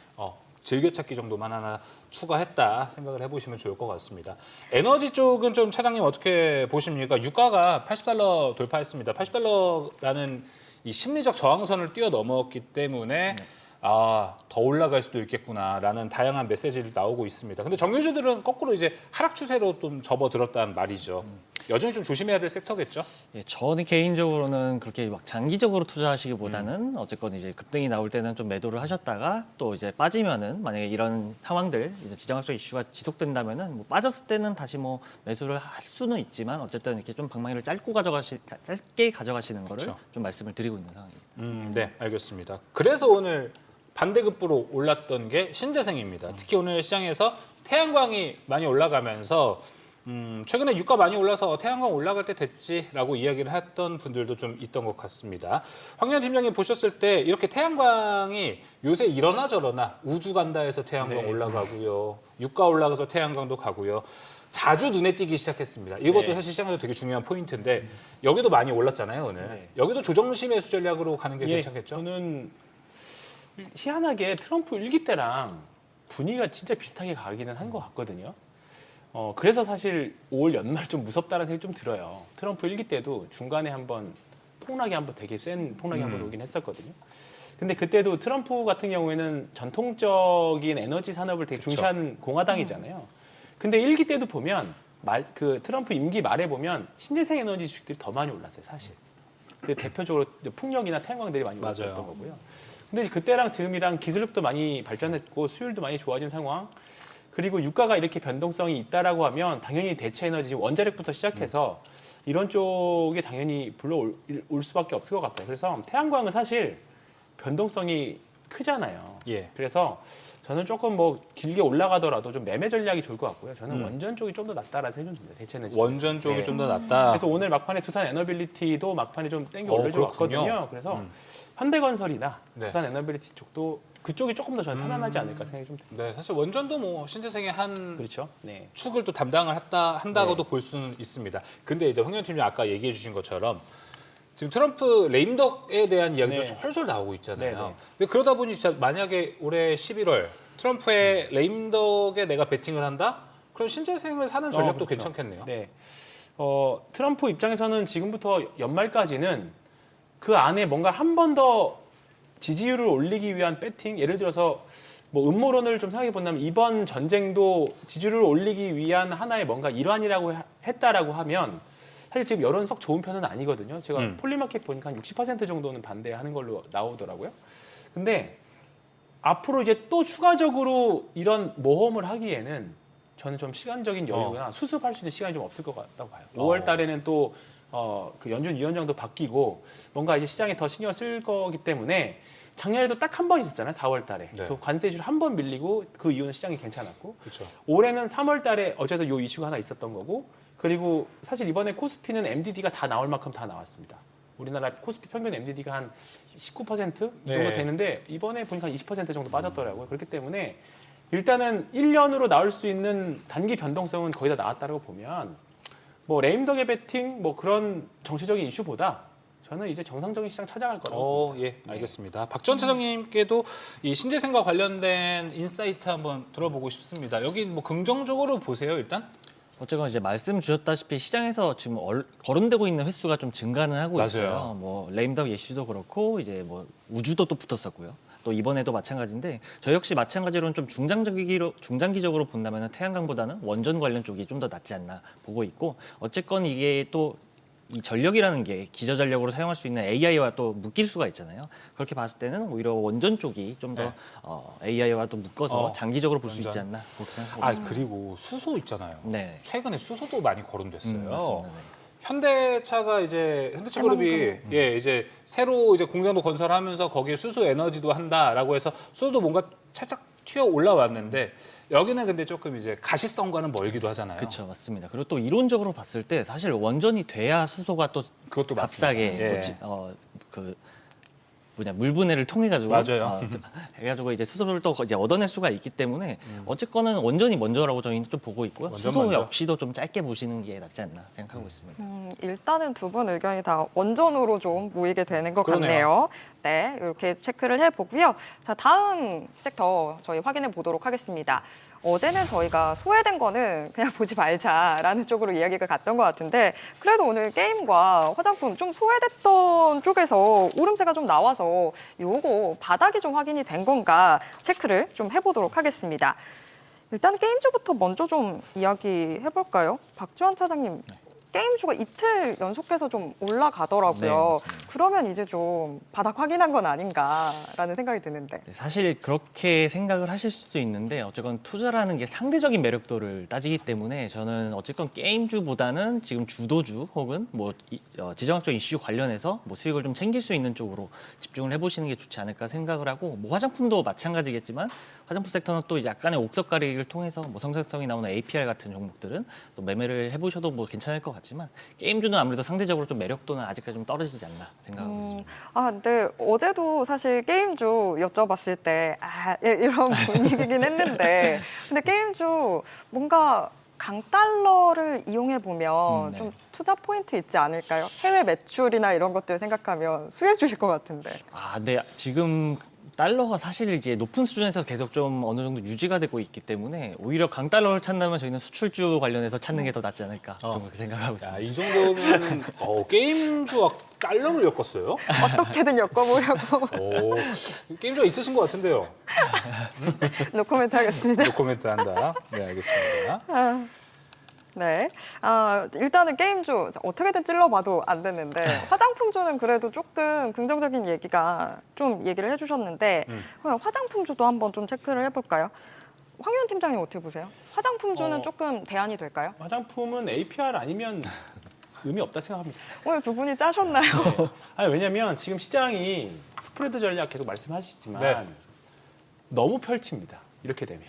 즐겨찾기 정도만 하나 추가했다 생각을 해보시면 좋을 것 같습니다. 에너지 쪽은 좀 차장님 어떻게 보십니까? 유가가 $80 돌파했습니다. $80라는 이 심리적 저항선을 뛰어넘었기 때문에 더 올라갈 수도 있겠구나라는 다양한 메시지를 나오고 있습니다. 근데 정유주들은 거꾸로 이제 하락 추세로 좀 접어들었다는 말이죠. 여전히 좀 조심해야 될 섹터겠죠? 예, 저는 개인적으로는 그렇게 막 장기적으로 투자하시기보다는 어쨌건 이제 급등이 나올 때는 좀 매도를 하셨다가 또 이제 빠지면은 만약에 이런 상황들 이제 지정학적 이슈가 지속된다면은 뭐 빠졌을 때는 다시 뭐 매수를 할 수는 있지만 어쨌든 이렇게 좀 방망이를 짧게 가져가시는 거를 그렇죠. 좀 말씀을 드리고 있는 상황입니다. 네, 알겠습니다. 그래서 오늘 반대급부로 올랐던 게 신재생입니다. 특히 오늘 시장에서 태양광이 많이 올라가면서 최근에 유가 많이 올라서 태양광 올라갈 때 됐지라고 이야기를 했던 분들도 좀 있던 것 같습니다. 황현 팀장님 보셨을 때 이렇게 태양광이 요새 이러나 저러나 우주 간다 해서 태양광 올라가고요. 유가 올라가서 태양광도 가고요. 자주 눈에 띄기 시작했습니다. 이것도 사실 시장에서 되게 중요한 포인트인데 여기도 많이 올랐잖아요, 오늘. 여기도 조정시 매수 전략으로 가는 게 괜찮겠죠? 저는 희한하게 트럼프 1기 때랑 분위기가 진짜 비슷하게 가기는 한 것 같거든요. 그래서 사실 5월 연말 좀 무섭다는 생각이 좀 들어요. 트럼프 1기 때도 중간에 한번 되게 센 폭락이 한번 오긴 했었거든요. 근데 그때도 트럼프 같은 경우에는 전통적인 에너지 산업을 되게 중시한 공화당이잖아요. 근데 1기 때도 보면 그 트럼프 임기 말에 보면 신재생 에너지 주식들이 더 많이 올랐어요, 사실. 근데 대표적으로 풍력이나 태양광들이 많이 올랐었던 거고요. 근데 그때랑 지금이랑 기술력도 많이 발전했고 수율도 많이 좋아진 상황. 그리고 유가가 이렇게 변동성이 있다라고 하면 당연히 대체 에너지 원자력부터 시작해서 이런 쪽에 당연히 불러올 수밖에 없을 것 같아요. 그래서 태양광은 사실 변동성이 크잖아요. 예. 그래서 저는 조금 뭐 길게 올라가더라도 좀 매매 전략이 좋을 것 같고요. 저는 원전 쪽이 좀 더 낫다라는 생각이 듭니다. 대체 에너지. 원전 쪽이 좀 더 낫다. 그래서 오늘 막판에 두산 에너빌리티도 막판에 좀 땡겨 올려줘 왔거든요. 그래서 현대건설이나 두산 에너빌리티 쪽도 그쪽이 조금 더 저는 편안하지 않을까 생각이 좀 듭니다. 네, 사실 원전도 뭐 신재생의 한 그렇죠. 네. 축을 또 담당을 한다고도 볼 수는 있습니다. 근데 이제 황현 팀장님 아까 얘기해 주신 것처럼 지금 트럼프 레임덕에 대한 이야기도 솔솔 나오고 있잖아요. 근데 그러다 보니 진짜 만약에 올해 11월 트럼프의 레임덕에 내가 베팅을 한다? 그럼 신재생을 사는 전략도 그렇죠. 괜찮겠네요. 네. 트럼프 입장에서는 지금부터 연말까지는 그 안에 뭔가 한 번 더 지지율을 올리기 위한 배팅, 예를 들어서 뭐 음모론을 좀 생각해 본다면 이번 전쟁도 지지율을 올리기 위한 하나의 뭔가 일환이라고 했다라고 하면 사실 지금 여론 썩 좋은 편은 아니거든요. 제가 폴리마켓 보니까 한 60% 정도는 반대하는 걸로 나오더라고요. 근데 앞으로 이제 또 추가적으로 이런 모험을 하기에는 저는 좀 시간적인 여유나 수습할 수 있는 시간이 좀 없을 것 같다고 봐요. 5월 달에는 또 그 연준 위원장도 바뀌고 뭔가 이제 시장에 더 신경 쓸 거기 때문에 작년에도 딱 한 번 있었잖아요. 4월 달에. 네. 그 관세 이슈를 한 번 밀리고 그 이후는 시장이 괜찮았고 그렇죠. 올해는 3월 달에 어제도 요 이슈가 하나 있었던 거고 그리고 사실 이번에 코스피는 MDD가 다 나올 만큼 다 나왔습니다. 우리나라 코스피 평균 MDD가 한 19% 이 정도 되는데 이번에 보니까 20% 정도 빠졌더라고요. 그렇기 때문에 일단은 1년으로 나올 수 있는 단기 변동성은 거의 다 나왔다고 보면 뭐 레임덕의 배팅 뭐 그런 정치적인 이슈보다 저는 이제 정상적인 시장 찾아갈 거라고. 예, 알겠습니다. 박 전 차장님께도 이 신재생과 관련된 인사이트 한번 들어보고 싶습니다. 여기 뭐 긍정적으로 보세요, 일단. 어쨌건 이제 말씀 주셨다시피 시장에서 지금 거론되고 있는 횟수가 좀 증가는 하고 맞아요. 있어요. 뭐 레임덕 이슈도 그렇고 이제 뭐 우주도 또 붙었었고요. 또 이번에도 마찬가지인데 저 역시 마찬가지로는 좀 중장기적으로 본다면 태양광보다는 원전 관련 쪽이 좀 더 낫지 않나 보고 있고 어쨌건 이게 또 이 전력이라는 게 기저전력으로 사용할 수 있는 AI와 또 묶일 수가 있잖아요. 그렇게 봤을 때는 오히려 원전 쪽이 좀 더 네. AI와 또 묶어서 장기적으로 볼 수 있지 원전. 않나 그렇게 생각하고 아 있습니다. 그리고 수소 있잖아요. 네. 최근에 수소도 많이 거론됐어요. 맞습니다. 네. 현대차가 이제 현대차그룹이 이제 새로 이제 공장도 건설하면서 거기에 수소 에너지도 한다라고 해서 수소도 뭔가 차착 튀어 올라왔는데 여기는 근데 조금 이제 가시성과는 멀기도 하잖아요. 그렇죠, 맞습니다. 그리고 또 이론적으로 봤을 때 사실 원전이 돼야 수소가 또 그것도 값싸게 맞습니다. 또 그 물분해를 통해 가지고 맞아요. 해가지고 이제 수소를 또 이제 얻어낼 수가 있기 때문에 어쨌거는 원전이 먼저라고 저희는 좀 보고 있고요. 원전 수소 먼저. 역시도 좀 짧게 보시는 게 낫지 않나 생각하고 있습니다. 일단은 두 분 의견이 다 원전으로 좀 모이게 되는 것 그러네요. 같네요. 네, 이렇게 체크를 해보고요. 자, 다음 섹터 저희 확인해 보도록 하겠습니다. 어제는 저희가 소외된 거는 그냥 보지 말자라는 쪽으로 이야기가 갔던 것 같은데 그래도 오늘 게임과 화장품 좀 소외됐던 쪽에서 오름세가 좀 나와서 요거 바닥이 좀 확인이 된 건가 체크를 좀 해보도록 하겠습니다. 일단 게임주부터 먼저 좀 이야기해볼까요? 박지원 차장님, 게임주가 이틀 연속해서 좀 올라가더라고요. 네, 맞습니다. 그러면 이제 좀 바닥 확인한 건 아닌가라는 생각이 드는데. 사실 그렇게 생각을 하실 수도 있는데 어쨌건 투자라는 게 상대적인 매력도를 따지기 때문에 저는 어쨌건 게임주보다는 지금 주도주 혹은 지정학적 이슈 관련해서 수익을 좀 챙길 수 있는 쪽으로 집중을 해보시는 게 좋지 않을까 생각을 하고 화장품도 마찬가지겠지만 화장품 섹터는 또 약간의 옥석 가리기를 통해서 성장성이 나오는 APR 같은 종목들은 또 매매를 해보셔도 괜찮을 것 같지만 게임주는 아무래도 상대적으로 좀 매력도는 아직까지 좀 떨어지지 않나 생각하고 있습니다. 근데 어제도 사실 게임주 여쭤봤을 때 이런 분위기긴 했는데 근데 게임주 뭔가 강달러를 이용해 보면 네. 좀 투자 포인트 있지 않을까요? 해외 매출이나 이런 것들 생각하면 수혜 주실 것 같은데. 네. 지금 달러가 사실 이제 높은 수준에서 계속 좀 어느 정도 유지가 되고 있기 때문에 오히려 강달러를 찾는다면 저희는 수출주 관련해서 찾는 게 더 낫지 않을까 좀 그렇게 생각하고 있습니다. 야, 이 정도면 게임주와 달러를 엮었어요? 어떻게든 엮어보려고 게임주가 있으신 것 같은데요. 노코멘트 하겠습니다. 노코멘트 한다. 네, 알겠습니다. 네. 일단은 게임주 어떻게든 찔러봐도 안 됐는데 화장품주는 그래도 조금 긍정적인 얘기가 좀 얘기를 해주셨는데 그럼 화장품주도 한번 좀 체크를 해볼까요? 황윤 팀장님 어떻게 보세요? 화장품주는 조금 대안이 될까요? 화장품은 APR 아니면 의미 없다 생각합니다. 오늘 두 분이 짜셨나요? 왜냐하면 지금 시장이 스프레드 전략 계속 말씀하시지만 네. 너무 펼칩니다. 이렇게 되면.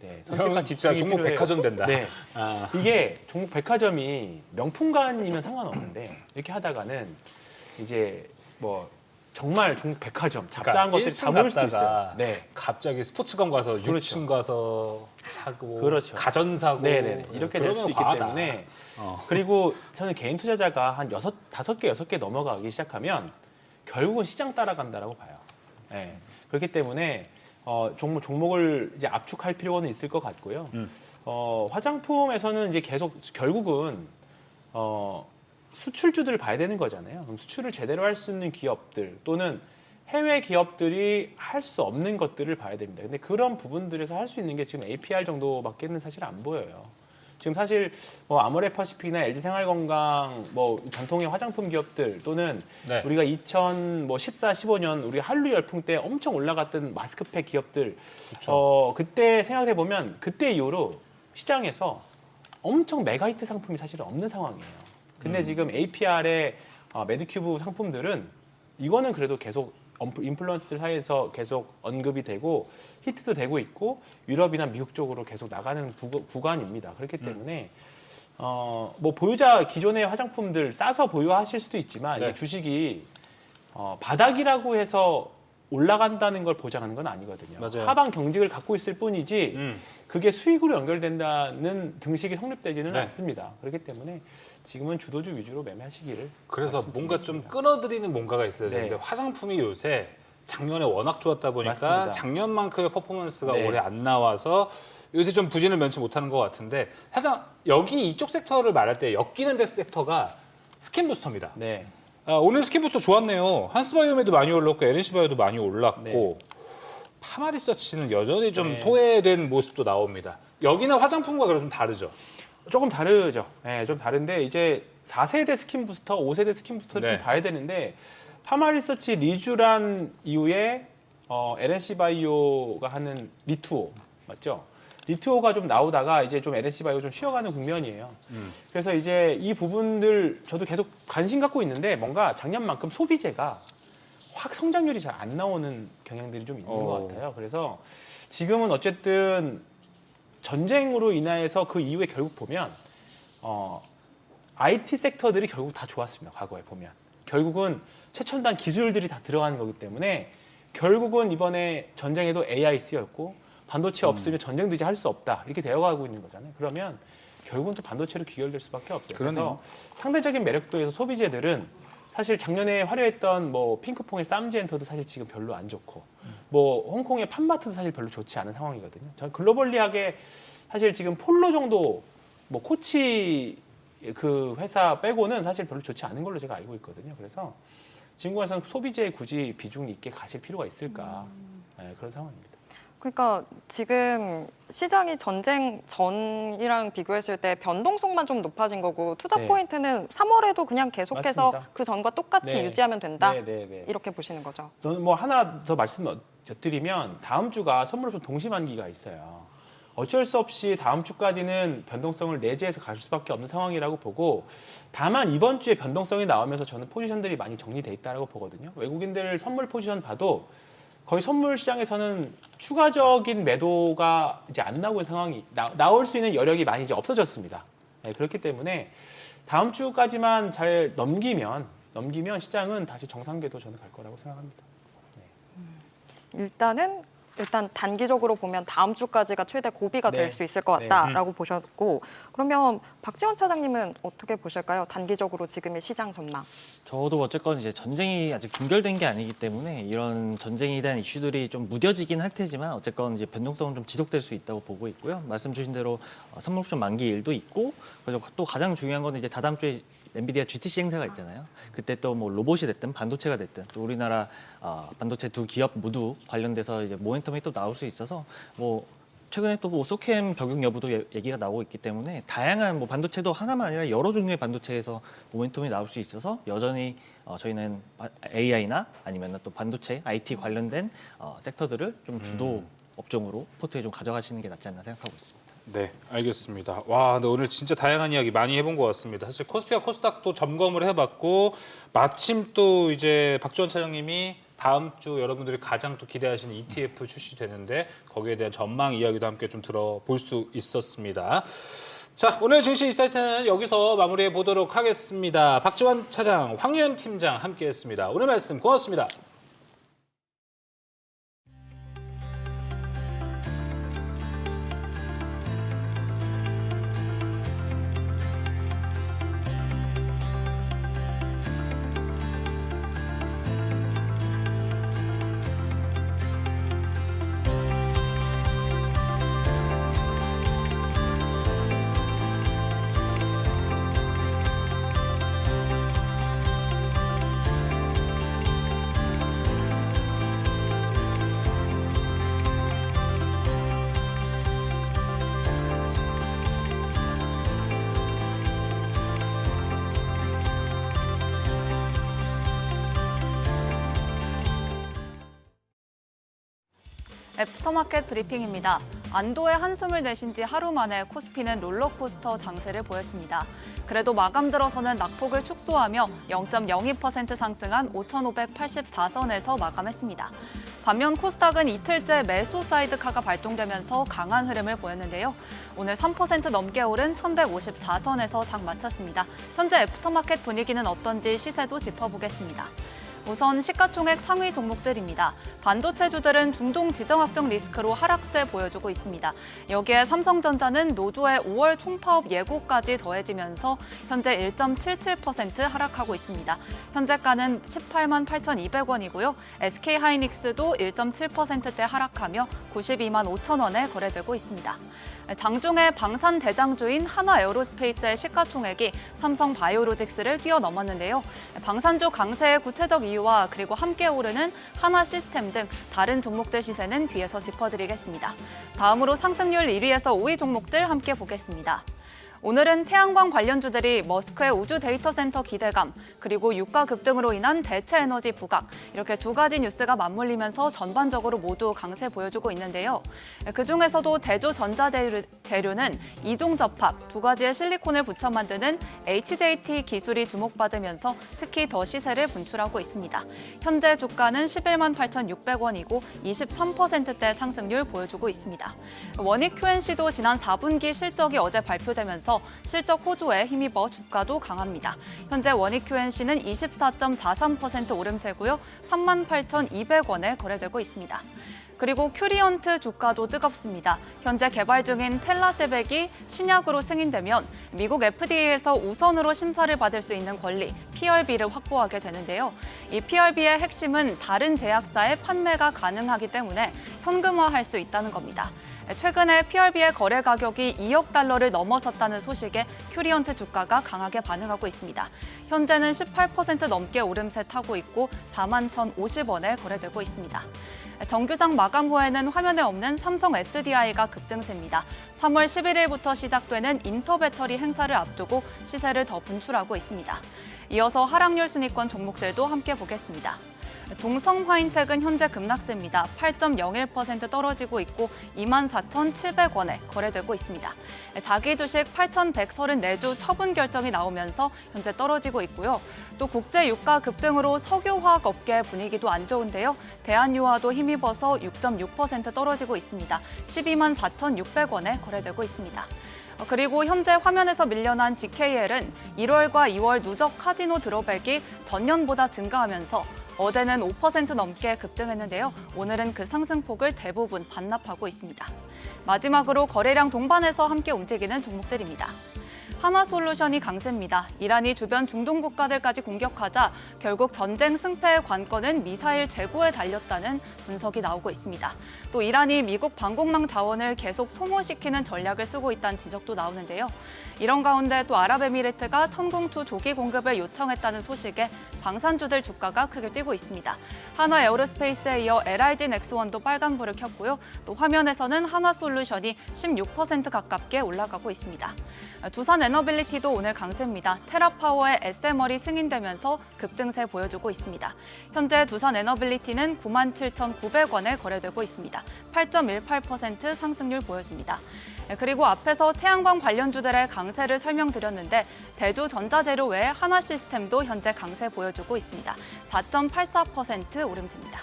네, 그럼 선택과 진짜 집중이 종목 필요해요. 백화점 된다. 네. 아. 이게 종목 백화점이 명품관이면 상관없는데 이렇게 하다가는 이제 정말 종목 백화점 잡다한 것들이 다 모일 수도 있어요. 네. 갑자기 스포츠관 가서 그렇죠. 6층 가서 사고, 그렇죠. 가전 사고, 네네. 이렇게 될 수도 있기 과하다. 때문에 그리고 저는 개인 투자자가 한 6개 넘어가기 시작하면 결국은 시장 따라간다라고 봐요. 네. 그렇기 때문에 종목을 이제 압축할 필요는 있을 것 같고요. 화장품에서는 이제 계속 결국은 수출주들을 봐야 되는 거잖아요. 그럼 수출을 제대로 할 수 있는 기업들 또는 해외 기업들이 할 수 없는 것들을 봐야 됩니다. 근데 그런 부분들에서 할 수 있는 게 지금 APR 정도밖에는 사실 안 보여요. 지금 사실 아모레퍼시픽이나 LG생활건강 전통의 화장품 기업들 또는 네. 우리가 2014, 15년 우리 한류 열풍 때 엄청 올라갔던 마스크팩 기업들 그때 생각해 보면 그때 이후로 시장에서 엄청 메가히트 상품이 사실은 없는 상황이에요. 근데 지금 APR의 메디큐브 상품들은 이거는 그래도 계속 인플루언서들 사이에서 계속 언급이 되고 히트도 되고 있고 유럽이나 미국 쪽으로 계속 나가는 구간입니다. 그렇기 때문에 보유자 기존의 화장품들 싸서 보유하실 수도 있지만 네. 이게 주식이 바닥이라고 해서 올라간다는 걸 보장하는 건 아니거든요. 맞아요. 하방 경직을 갖고 있을 뿐이지 그게 수익으로 연결된다는 등식이 성립되지는 네. 않습니다. 그렇기 때문에 지금은 주도주 위주로 매매하시기를. 그래서 뭔가 좀 끌어들이는 뭔가가 있어야 되는데 네. 화장품이 요새 작년에 워낙 좋았다 보니까 맞습니다. 작년만큼의 퍼포먼스가 네. 올해 안 나와서 요새 좀 부진을 면치 못하는 것 같은데 사실 이쪽 섹터를 말할 때 엮이는 섹터가 스킨부스터입니다. 네. 오늘 스킨부스터 좋았네요. 한스바이오메도 많이 올랐고 LNC바이오도 많이 올랐고 네. 파마리서치는 여전히 좀 네. 소외된 모습도 나옵니다. 여기는 화장품과 그래도 좀 다르죠. 조금 다르죠. 네, 좀 다른데 이제 4세대 스킨 부스터, 5세대 스킨 부스터를 네. 좀 봐야 되는데 파마리서치 리쥬란 이후에 LNC 바이오가 하는 리투오 맞죠? 리투오가 좀 나오다가 이제 좀 LNC 바이오 좀 쉬어가는 국면이에요. 그래서 이제 이 부분들 저도 계속 관심 갖고 있는데 뭔가 작년만큼 소비재가 확 성장률이 잘 안 나오는 경향들이 좀 있는 것 같아요. 그래서 지금은 어쨌든 전쟁으로 인해서 그 이후에 결국 보면 IT 섹터들이 결국 다 좋았습니다. 과거에 보면 결국은 최첨단 기술들이 다 들어가는 거기 때문에 결국은 이번에 전쟁에도 AI 쓰였고 반도체 없으면 전쟁도 이제 할 수 없다 이렇게 되어가고 있는 거잖아요. 그러면 결국은 또 반도체로 귀결될 수밖에 없어요. 그러네요. 그래서 상대적인 매력도에서 소비재들은 사실 작년에 화려했던 뭐 핑크퐁의 쌈지엔터도 사실 지금 별로 안 좋고 뭐 홍콩의 팜마트도 사실 별로 좋지 않은 상황이거든요. 저는 글로벌리하게 사실 지금 폴로 정도 뭐 코치 그 회사 빼고는 사실 별로 좋지 않은 걸로 제가 알고 있거든요. 그래서 지금에서는 소비재에 굳이 비중 있게 가실 필요가 있을까 네, 그런 상황입니다. 그러니까 지금 시장이 전쟁 전이랑 비교했을 때 변동성만 좀 높아진 거고 투자 네. 포인트는 3월에도 그냥 계속해서 맞습니다. 그 전과 똑같이 네. 유지하면 된다. 네. 이렇게 보시는 거죠. 저는 뭐 하나 더 말씀드리면 다음 주가 선물옵션 동시만기가 있어요. 어쩔 수 없이 다음 주까지는 변동성을 내재해서 갈 수밖에 없는 상황이라고 보고 다만 이번 주에 변동성이 나오면서 저는 포지션들이 많이 정리돼 있다고 보거든요. 외국인들 선물 포지션 봐도 거의 선물 시장에서는 추가적인 매도가 이제 안 나오는 상황이 나올 수 있는 여력이 많이 이제 없어졌습니다. 네, 그렇기 때문에 다음 주까지만 잘 넘기면 시장은 다시 정상궤도 저는 갈 거라고 생각합니다. 일단 단기적으로 보면 다음 주까지가 최대 고비가 네. 될 수 있을 것 같다라고 보셨고 그러면 박지원 차장님은 어떻게 보실까요? 단기적으로 지금의 시장 전망. 저도 어쨌건 이제 전쟁이 아직 종결된 게 아니기 때문에 이런 전쟁에 대한 이슈들이 좀 무뎌지긴 할 테지만 어쨌건 이제 변동성은 좀 지속될 수 있다고 보고 있고요. 말씀 주신 대로 선물옵션 만기 일도 있고 그리고 또 가장 중요한 건 이제 다다음 주에 엔비디아 GTC 행사가 있잖아요. 그때 또 뭐 로봇이 됐든 반도체가 됐든 또 우리나라 반도체 두 기업 모두 관련돼서 이제 모멘텀이 또 나올 수 있어서 뭐 최근에 또 뭐 소캠 적용 여부도 얘기가 나오고 있기 때문에 다양한 뭐 반도체도 하나만 아니라 여러 종류의 반도체에서 모멘텀이 나올 수 있어서 여전히 저희는 AI나 아니면 또 반도체, IT 관련된 섹터들을 좀 주도 업종으로 포트에 좀 가져가시는 게 낫지 않나 생각하고 있습니다. 네, 알겠습니다. 와, 근데 오늘 진짜 다양한 이야기 많이 해본 것 같습니다. 사실 코스피와 코스닥도 점검을 해봤고 마침 또 이제 박지원 차장님이 다음 주 여러분들이 가장 또 기대하시는 ETF 출시되는데 거기에 대한 전망 이야기도 함께 좀 들어볼 수 있었습니다. 자, 오늘 증시 인사이트는 여기서 마무리해 보도록 하겠습니다. 박지원 차장, 황유현 팀장 함께했습니다. 오늘 말씀 고맙습니다. 애프터마켓 브리핑입니다. 안도의 한숨을 내쉰 지 하루 만에 코스피는 롤러코스터 장세를 보였습니다. 그래도 마감 들어서는 낙폭을 축소하며 0.02% 상승한 5,584선에서 마감했습니다. 반면 코스닥은 이틀째 매수 사이드카가 발동되면서 강한 흐름을 보였는데요. 오늘 3% 넘게 오른 1,154선에서 장 마쳤습니다. 현재 애프터마켓 분위기는 어떤지 시세도 짚어보겠습니다. 우선 시가총액 상위 종목들입니다. 반도체주들은 중동 지정 확정 리스크로 하락세 보여주고 있습니다. 여기에 삼성전자는 노조의 5월 총파업 예고까지 더해지면서 현재 1.77% 하락하고 있습니다. 현재가는 18만 8,200원이고요. SK하이닉스도 1.7%대 하락하며 92만 5천 원에 거래되고 있습니다. 장중에 방산 대장주인 하나에어로스페이스의 시가총액이 삼성바이오로직스를 뛰어넘었는데요. 방산주 강세의 구체적 이유와 그리고 함께 오르는 하나시스템 등 다른 종목들 시세는 뒤에서 짚어드리겠습니다. 다음으로 상승률 1위에서 5위 종목들 함께 보겠습니다. 오늘은 태양광 관련주들이 머스크의 우주 데이터 센터 기대감, 그리고 유가 급등으로 인한 대체 에너지 부각, 이렇게 두 가지 뉴스가 맞물리면서 전반적으로 모두 강세 보여주고 있는데요. 그중에서도 대주 전자재료는 이중 접합, 두 가지의 실리콘을 붙여 만드는 HJT 기술이 주목받으면서 특히 더 시세를 분출하고 있습니다. 현재 주가는 11만 8,600원이고 23%대 상승률 보여주고 있습니다. 원익 QNC도 지난 4분기 실적이 어제 발표되면서 실적 호조에 힘입어 주가도 강합니다. 현재 원익 QNC는 24.43% 오름세고요. 38,200원에 거래되고 있습니다. 그리고 큐리언트 주가도 뜨겁습니다. 현재 개발 중인 텔라세백이 신약으로 승인되면 미국 FDA에서 우선으로 심사를 받을 수 있는 권리, PRB를 확보하게 되는데요. 이 PRB의 핵심은 다른 제약사의 판매가 가능하기 때문에 현금화할 수 있다는 겁니다. 최근에 PRB의 거래 가격이 2억 달러를 넘어섰다는 소식에 큐리언트 주가가 강하게 반응하고 있습니다. 현재는 18% 넘게 오름세 타고 있고 41,050원에 거래되고 있습니다. 정규장 마감 후에는 화면에 없는 삼성 SDI가 급등세입니다. 3월 11일부터 시작되는 인터배터리 행사를 앞두고 시세를 더 분출하고 있습니다. 이어서 하락률 순위권 종목들도 함께 보겠습니다. 동성화인텍은 현재 급락세입니다. 8.01% 떨어지고 있고 24,700원에 거래되고 있습니다. 자기 주식 8,134주 처분 결정이 나오면서 현재 떨어지고 있고요. 또 국제 유가 급등으로 석유화학 업계 분위기도 안 좋은데요. 대한유화도 힘입어서 6.6% 떨어지고 있습니다. 124,600원에 거래되고 있습니다. 그리고 현재 화면에서 밀려난 DKL은 1월과 2월 누적 카지노 드롭액이 전년보다 증가하면서 어제는 5% 넘게 급등했는데요. 오늘은 그 상승폭을 대부분 반납하고 있습니다. 마지막으로 거래량 동반해서 함께 움직이는 종목들입니다. 한화솔루션이 강세입니다. 이란이 주변 중동 국가들까지 공격하자 결국 전쟁 승패의 관건은 미사일 재고에 달렸다는 분석이 나오고 있습니다. 또 이란이 미국 방공망 자원을 계속 소모시키는 전략을 쓰고 있다는 지적도 나오는데요. 이런 가운데 또 아랍에미리트가 천공투 조기 공급을 요청했다는 소식에 방산주들 주가가 크게 뛰고 있습니다. 한화 에어로스페이스에 이어 LIG 넥스원도 빨간불을 켰고요. 또 화면에서는 한화솔루션이 16% 가깝게 올라가고 있습니다. 두산 에너빌리티도 오늘 강세입니다. 테라파워의 SMR이 승인되면서 급등세 보여주고 있습니다. 현재 두산 에너빌리티는 97,900원에 거래되고 있습니다. 8.18% 상승률 보여줍니다. 그리고 앞에서 태양광 관련주들의 강세를 설명드렸는데 대주 전자재료 외에 한화시스템도 현재 강세 보여주고 있습니다. 4.84% 오름세입니다.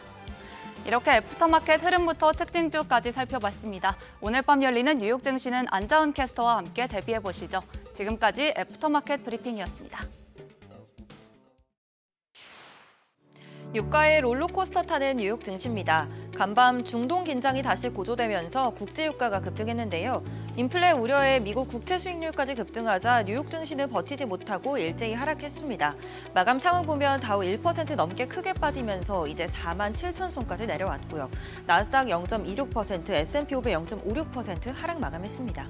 이렇게 애프터마켓 흐름부터 특징주까지 살펴봤습니다. 오늘 밤 열리는 뉴욕 증시는 안자은 캐스터와 함께 대비해보시죠. 지금까지 애프터마켓 브리핑이었습니다. 유가의 롤러코스터 타는 뉴욕 증시입니다. 간밤 중동 긴장이 다시 고조되면서 국제 유가가 급등했는데요. 인플레 우려에 미국 국채 수익률까지 급등하자 뉴욕 증시는 버티지 못하고 일제히 하락했습니다. 마감 상황 보면 다우 1% 넘게 크게 빠지면서 이제 47,000선까지 내려왔고요. 나스닥 0.26%, S&P 500 0.56% 하락 마감했습니다.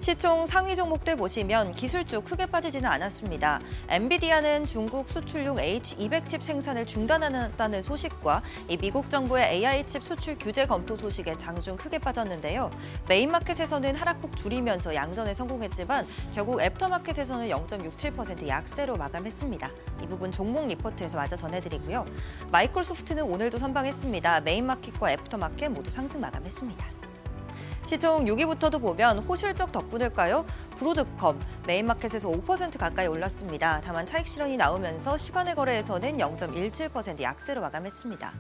시총 상위 종목들 보시면 기술주 크게 빠지지는 않았습니다. 엔비디아는 중국 수출용 H200 칩 생산을 중단한다는 소식과 이 미국 정부의 AI 칩 수출 규제 검토 소식에 장중 크게 빠졌는데요. 메인마켓에서는 하락폭 줄이면서 양전에 성공했지만 결국 애프터마켓에서는 0.67% 약세로 마감했습니다. 이 부분 종목 리포트에서 마저 전해드리고요. 마이크로소프트는 오늘도 선방했습니다. 메인마켓과 애프터마켓 모두 상승 마감했습니다. 시총 6위부터도 보면 호실적 덕분일까요? 브로드컴, 메인마켓에서 5% 가까이 올랐습니다. 다만 차익 실현이 나오면서 시간의 거래에서는 0.17% 약세로 마감했습니다.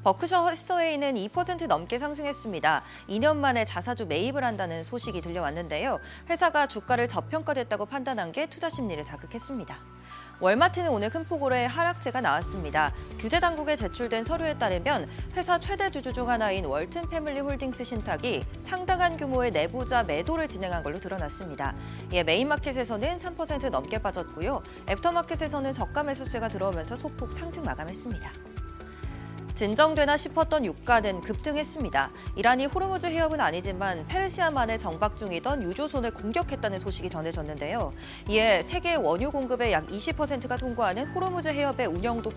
버크셔 해서웨이는 2% 넘게 상승했습니다. 2년 만에 자사주 매입을 한다는 소식이 들려왔는데요. 회사가 주가를 저평가됐다고 판단한 게 투자 심리를 자극했습니다. 월마트는 오늘 큰 폭으로의 하락세가 나왔습니다. 규제 당국에 제출된 서류에 따르면 회사 최대 주주 중 하나인 월튼 패밀리 홀딩스 신탁이 상당한 규모의 내부자 매도를 진행한 걸로 드러났습니다. 이에 메인마켓에서는 3% 넘게 빠졌고요. 애프터마켓에서는 저가 매수세가 들어오면서 소폭 상승 마감했습니다. 진정되나 싶었던 유가는 급등했습니다. 이란이 호르무즈 해협은 아니지만 페르시아만에 정박 중이던 유조선을 공격했다는 소식이 전해졌는데요. 이에 세계 원유 공급의 약 20%가 통과하는 호르무즈 해협의 운영도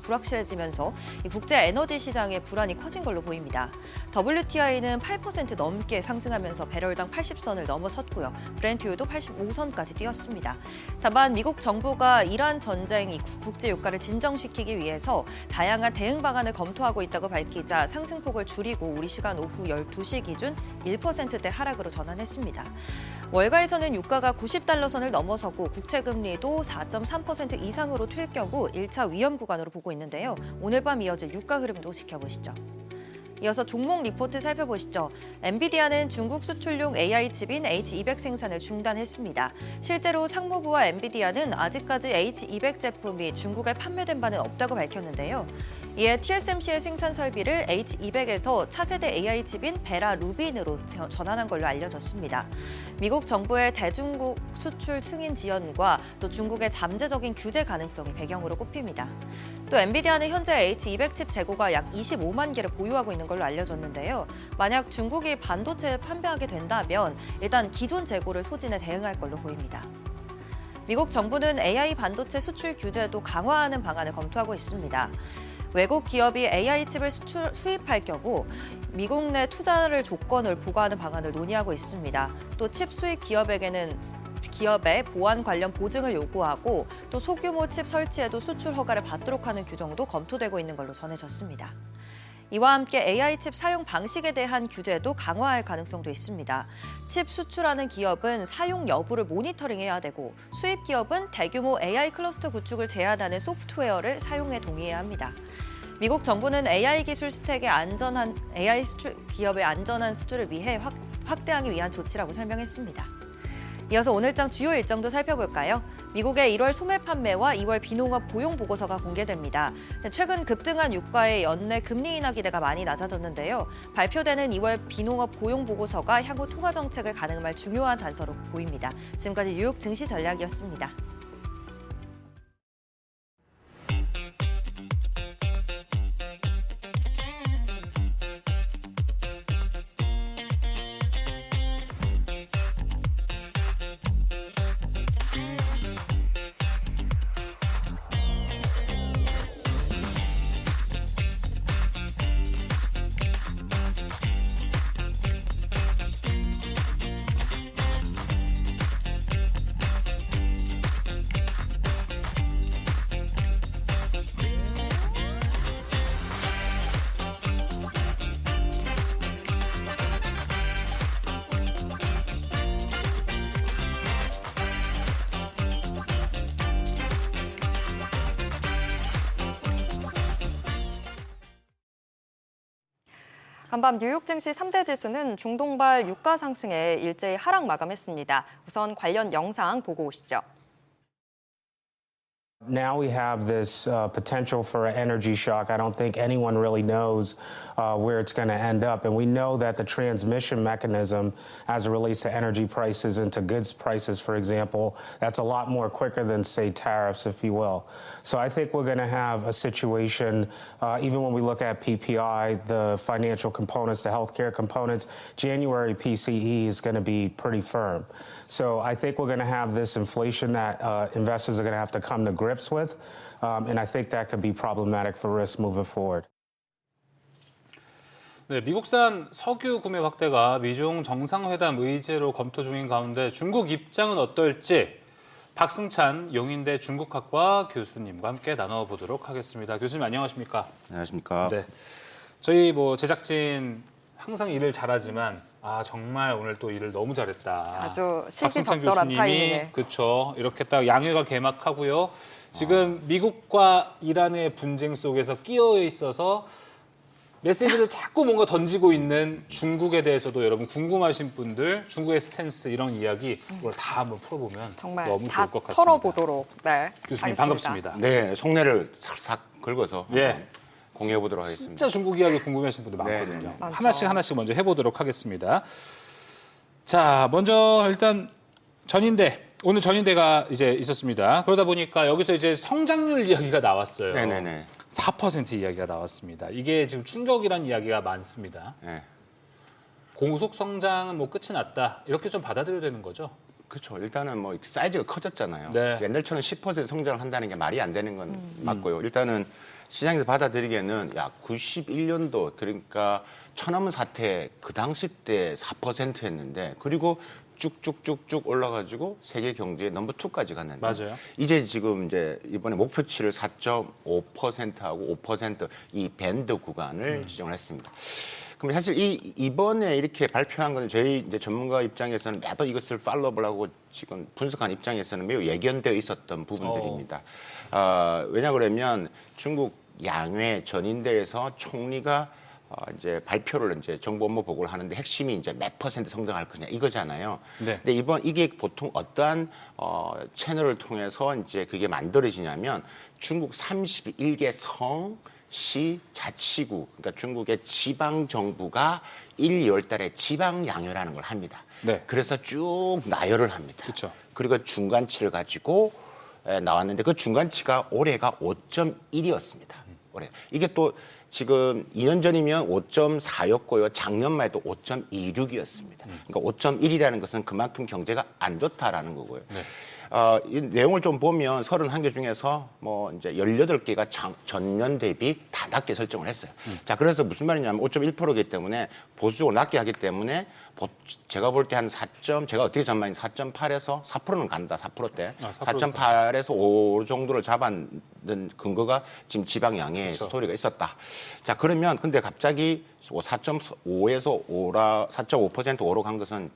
불확실해지면서 국제 에너지 시장의 불안이 커진 걸로 보입니다. WTI는 8% 넘게 상승하면서 배럴당 80선을 넘어섰고요. 브렌트유도 85선까지 뛰었습니다. 다만 미국 정부가 이란 전쟁이 국제 유가를 진정시키기 위해서 다양한 대응 방안을 검토하고 있다고 밝히자 상승폭을 줄이고 우리 시간 오후 12시 기준 1%대 하락으로 전환했습니다. 월가에서는 유가가 90달러 선을 넘어서고 국채 금리도 4.3% 이상으로 튈 경우 1차 위험 구간으로 보고 있는데요. 오늘 밤 이어질 유가 흐름도 지켜보시죠. 이어서 종목 리포트 살펴보시죠. 엔비디아는 중국 수출용 AI 칩인 H200 생산을 중단했습니다. 실제로 상무부와 엔비디아는 아직까지 H200 제품이 중국에 판매된 바는 없다고 밝혔는데요. 이에 TSMC의 생산 설비를 H200에서 차세대 AI 칩인 베라 루빈으로 전환한 걸로 알려졌습니다. 미국 정부의 대중국 수출 승인 지연과 또 중국의 잠재적인 규제 가능성이 배경으로 꼽힙니다. 또 엔비디아는 현재 H200 칩 재고가 약 25만 개를 보유하고 있는 걸로 알려졌는데요. 만약 중국이 반도체를 판매하게 된다면 일단 기존 재고를 소진해 대응할 걸로 보입니다. 미국 정부는 AI 반도체 수출 규제도 강화하는 방안을 검토하고 있습니다. 외국 기업이 AI 칩을 수입할 경우 미국 내 투자를 조건을 부과하는 방안을 논의하고 있습니다. 또 칩 수입 기업의 보안 관련 보증을 요구하고 또 소규모 칩 설치에도 수출 허가를 받도록 하는 규정도 검토되고 있는 걸로 전해졌습니다. 이와 함께 AI 칩 사용 방식에 대한 규제도 강화할 가능성도 있습니다. 칩 수출하는 기업은 사용 여부를 모니터링해야 되고 수입 기업은 대규모 AI 클러스터 구축을 제한하는 소프트웨어를 사용에 동의해야 합니다. 미국 정부는 AI 기술 스택의 AI 기업의 안전한 수출을 위해 확대하기 위한 조치라고 설명했습니다. 이어서 오늘장 주요 일정도 살펴볼까요? 미국의 1월 소매 판매와 2월 비농업 고용 보고서가 공개됩니다. 최근 급등한 유가의 연내 금리 인하 기대가 많이 낮아졌는데요. 발표되는 2월 비농업 고용 보고서가 향후 통화 정책을 가늠할 중요한 단서로 보입니다. 지금까지 뉴욕 증시 전략이었습니다. 간밤 뉴욕 증시 3대 지수는 중동발 유가 상승에 일제히 하락 마감했습니다. 우선 관련 영상 보고 오시죠. Now we have this potential for an energy shock. I don't think anyone really knows where it's going to end up. And we know that the transmission mechanism as it relates to energy prices into goods prices, for example, that's a lot more quicker than, say, tariffs, if you will. So I think we're going to have a situation, even when we look at PPI, the financial components, the healthcare components, January PCE is going to be pretty firm. So I think we're going to have this inflation that investors are going to have to come to grips with, and I think that could be problematic for risk moving forward. 네, 미국산 석유 구매 확대가 미중 정상회담 의제로 검토 중인 가운데 중국 입장은 어떨지 박승찬 용인대 중국학과 교수님과 함께 나눠보도록 하겠습니다. 교수님 안녕하십니까? 안녕하십니까? 네, 저희 제작진 항상 일을 잘하지만 정말 오늘 또 일을 너무 잘했다. 아주 박승찬 시기적절한 교수님이 타이밍에. 그렇죠. 이렇게 딱 양회가 개막하고요. 지금 미국과 이란의 분쟁 속에서 끼어 있어서 메시지를 자꾸 뭔가 던지고 있는 중국에 대해서도 여러분 궁금하신 분들 중국의 스탠스 이런 이야기 오늘 다 한번 풀어보면 정말 너무 다 좋을 것 같습니다. 털어보도록 교수님 하겠습니다. 반갑습니다. 네, 속내를 싹싹 긁어서 예. 공유해 보도록 하겠습니다. 진짜 중국 이야기 궁금해하시는 분들 많거든요. 네. 하나씩 먼저 해보도록 하겠습니다. 자, 먼저 일단 전인대. 오늘 전인대가 이제 있었습니다. 그러다 보니까 여기서 이제 성장률 이야기가 나왔어요. 네네네. 4% 이야기가 나왔습니다. 이게 지금 충격이라는 이야기가 많습니다. 예. 공속 성장은 뭐 끝이 났다 이렇게 좀 받아들여야 되는 거죠? 그렇죠. 일단은 뭐 사이즈가 커졌잖아요. 네. 옛날처럼 10% 성장을 한다는 게 말이 안 되는 건 맞고요. 일단은 시장에서 받아들이기에는 91년도 그러니까 천안문 사태 그 당시 때 4%였는데 그리고 쭉쭉쭉쭉 올라가지고 세계 경제의 넘버 2까지 갔는데 맞아요. 이제 지금 이제 이번에 목표치를 4.5%하고 5%이 밴드 구간을 지정을 했습니다. 그럼 사실 이번에 이렇게 발표한 건 저희 이제 전문가 입장에서는 매번 이것을 팔로우를 하고 지금 분석한 입장에서는 매우 예견되어 있었던 부분들입니다. 왜냐 그러면 중국 양회 전인대에서 총리가 이제 발표를 이제 정부 업무 보고를 하는데 핵심이 이제 몇 % 성장할 거냐 이거잖아요. 네. 근데 이게 보통 어떠한 채널을 통해서 이제 그게 만들어지냐면 중국 31개 성, 시, 자치구, 그러니까 중국의 지방 정부가 1, 2월 달에 지방 양회라는 걸 합니다. 네. 그래서 쭉 나열을 합니다. 그쵸. 그리고 중간치를 가지고 나왔는데 그 중간치가 올해가 5.1이었습니다. 올해. 이게 또 지금 2년 전이면 5.4였고요. 작년만 해도 5.26이었습니다. 그러니까 5.1이라는 것은 그만큼 경제가 안 좋다라는 거고요. 네. 이 내용을 좀 보면 31개 중에서 뭐 이제 18개가 전년 대비 다 낮게 설정을 했어요. 자, 그래서 무슨 말이냐면 5.1%이기 때문에 보수적으로 낮게 하기 때문에 제가 볼 때 한 4. 제가 어떻게 전망이 4.8에서 4%는 간다. 4%대. 4.8에서 5 정도를 잡았는 근거가 지금 지방 양의 스토리가 있었다. 자, 그러면 근데 갑자기 4.5에서 4.5% 오로 간 것은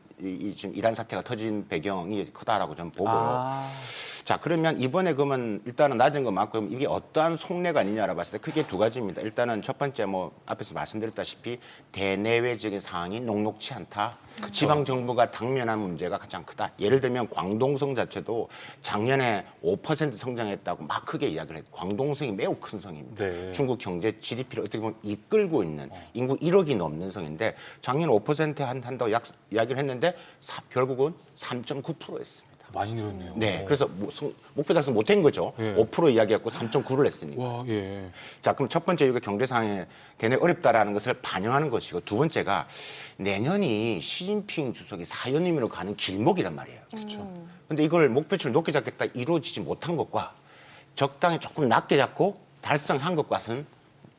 지금 이란 사태가 터진 배경이 크다라고 저는 보고요. 자, 그러면 이번에 그러면 일단은 낮은 것만큼 이게 어떠한 속내가 있느냐라 봤을 때 크게 두 가지입니다. 일단은 첫 번째 뭐 앞에서 말씀드렸다시피 대내외적인 상황이 녹록치 않다. 지방 정부가 당면한 문제가 가장 크다. 예를 들면 광동성 자체도 작년에 5% 성장했다고 막 크게 이야기를 했고 광동성이 매우 큰 성입니다. 네. 중국 경제 GDP를 어떻게 보면 이끌고 있는 인구 1억이 넘는 성인데 작년에 5% 한다고 이야기를 했는데 결국은 3.9%였습니다. 많이 늘었네요. 네, 그래서 목표 달성 못한 거죠. 예. 5% 이야기했고 3.9를 했으니까. 와, 예. 자, 그럼 첫 번째 이게 경제 상황에 굉장히 어렵다라는 것을 반영하는 것이고 두 번째가 내년이 시진핑 주석이 4연임으로 가는 길목이란 말이에요. 그렇죠. 근데 이걸 목표치를 높게 잡겠다 이루어지지 못한 것과 적당히 조금 낮게 잡고 달성한 것과는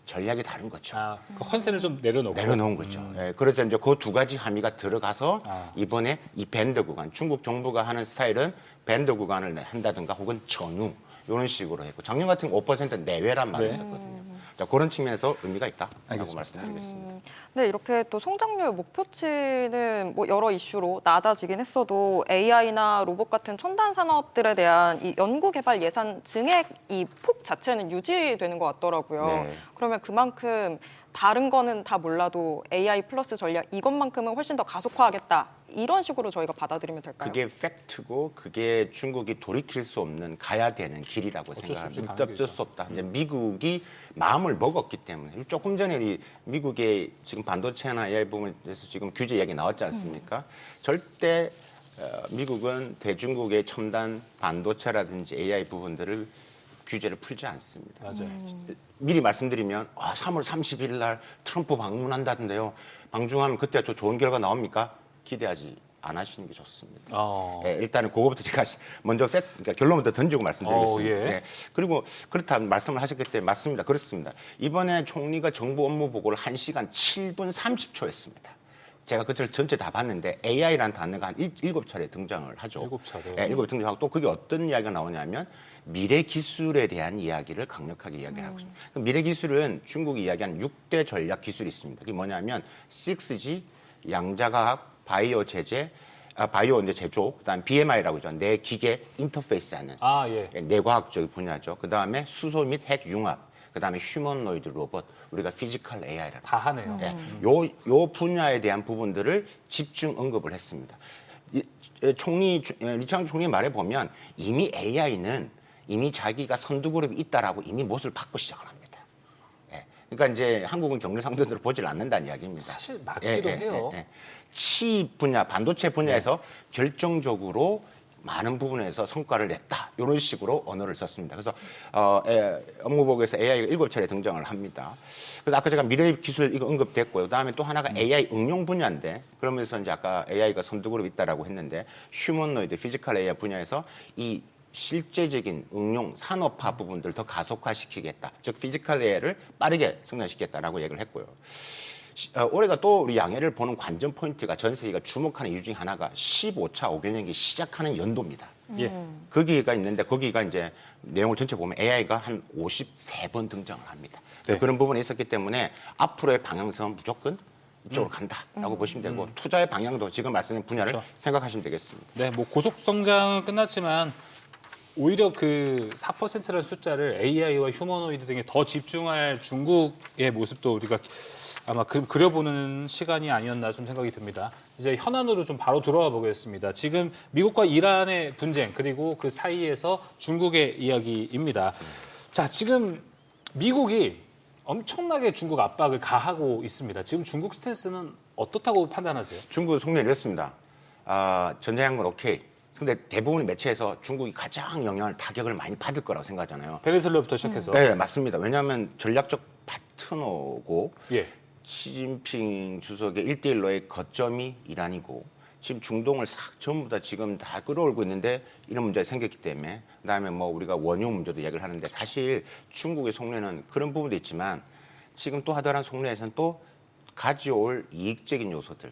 전략이 다른 거죠. 그 컨센을 좀 내려놓고. 내려놓은 거죠. 예, 그래서 이제 그 두 가지 함의가 들어가서 이번에 이 밴드 구간, 중국 정부가 하는 스타일은 밴드 구간을 한다든가 혹은 전후 이런 식으로 했고 작년 같은 5% 내외란 말을 네. 했었거든요. 자, 그런 측면에서 의미가 있다라고 알겠습니다. 말씀드리겠습니다. 네, 이렇게 또 성장률 목표치는 뭐 여러 이슈로 낮아지긴 했어도 AI나 로봇 같은 첨단 산업들에 대한 이 연구 개발 예산 증액 이 폭 자체는 유지되는 것 같더라고요. 네. 그러면 그만큼 다른 거는 다 몰라도 AI 플러스 전략 이것만큼은 훨씬 더 가속화하겠다. 이런 식으로 저희가 받아들이면 될까요? 그게 팩트고 그게 중국이 돌이킬 수 없는 가야 되는 길이라고 어쩔 수 없이 생각합니다. 가는 어쩔 길이죠. 수 없다. 이제 미국이 마음을 먹었기 때문에 조금 전에 이 미국의 지금 반도체나 AI 부분에서 지금 규제 이야기 나왔지 않습니까? 절대 미국은 대중국의 첨단 반도체라든지 AI 부분들을 규제를 풀지 않습니다. 맞아요. 미리 말씀드리면 3월 30일 날 트럼프 방문한다던데요. 방중하면 그때 저 좋은 결과 나옵니까? 기대하지 안 하시는 게 좋습니다. 예, 일단은 그거부터 제가 먼저 그러니까 결론부터 던지고 말씀드리겠습니다. 예. 예. 그리고 그렇다는 말씀을 하셨기 때문에 맞습니다. 그렇습니다. 이번에 총리가 정부 업무 보고를 1시간 7분 30초 했습니다. 제가 그걸 전체 다 봤는데 AI라는 단어가 한 7차례 등장을 하죠. 7차례. 예, 7차례 등장하고 또 그게 어떤 이야기가 나오냐면 미래 기술에 대한 이야기를 강력하게 이야기를 하고 있습니다. 미래 기술은 중국이 이야기하는 6대 전략 기술이 있습니다. 그게 뭐냐면 6G, 양자과학, 바이오 제재, 바이오 이제 제조, 그다음 BMI라고 하죠. 내 기계 인터페이스하는 예. 뇌과학적 분야죠. 그다음에 수소 및 핵 융합, 그다음에 휴머노이드 로봇, 우리가 피지컬 AI라 다 하네요. 예, 요 분야에 대한 부분들을 집중 언급을 했습니다. 리창 총리 말에 보면 이미 AI는 이미 자기가 선두그룹이 있다라고 이미 못을 받고 시작을 합니다. 예, 그러니까 이제 한국은 경제 상대적으로 보질 않는다는 이야기입니다. 사실 맞기도 해요. 치 분야, 반도체 분야에서 결정적으로 많은 부분에서 성과를 냈다. 이런 식으로 언어를 썼습니다. 그래서 업무보고에서 AI가 7차례 등장을 합니다. 그래서 아까 제가 미래 기술 이거 언급됐고요. 그다음에 또 하나가 AI 응용 분야인데 그러면서 이제 아까 AI가 선두그룹 있다라고 했는데 휴머노이드, 피지컬 AI 분야에서 이 실제적인 응용 산업화 부분들을 더 가속화시키겠다. 즉 피지컬 AI를 빠르게 성장시키겠다라고 얘기를 했고요. 올해가 또 우리 양해를 보는 관전 포인트가 전 세계가 주목하는 이유 중에 하나가 15차 5개년기 시작하는 연도입니다. 예. 거기가 있는데 거기가 이제 내용을 전체 보면 AI가 한 53번 등장을 합니다. 네. 그런 부분이 있었기 때문에 앞으로의 방향성은 무조건 이쪽으로 간다라고 보시면 되고 투자의 방향도 지금 말씀드린 분야를 그렇죠. 생각하시면 되겠습니다. 네, 뭐 고속 성장은 끝났지만 오히려 그 4%라는 숫자를 AI와 휴머노이드 등에 더 집중할 중국의 모습도 우리가 아마 그려보는 시간이 아니었나 좀 생각이 듭니다. 이제 현안으로 좀 바로 들어와 보겠습니다. 지금 미국과 이란의 분쟁 그리고 그 사이에서 중국의 이야기입니다. 자, 지금 미국이 엄청나게 중국 압박을 가하고 있습니다. 지금 중국 스탠스는 어떻다고 판단하세요? 중국 속내를 냈습니다. 전쟁한 건 오케이. 근데 대부분의 매체에서 중국이 가장 타격을 많이 받을 거라고 생각하잖아요. 베네수엘라부터 시작해서. 네, 맞습니다. 왜냐하면 전략적 파트너고 예. 시진핑 주석의 1대1로의 거점이 이란이고 지금 중동을 싹 전부 다 지금 다 끌어올고 있는데 이런 문제가 생겼기 때문에 그다음에 뭐 우리가 원유 문제도 얘기를 하는데 사실 중국의 속내는 그런 부분도 있지만 지금 또 하더란 속내에서는 또 가져올 이익적인 요소들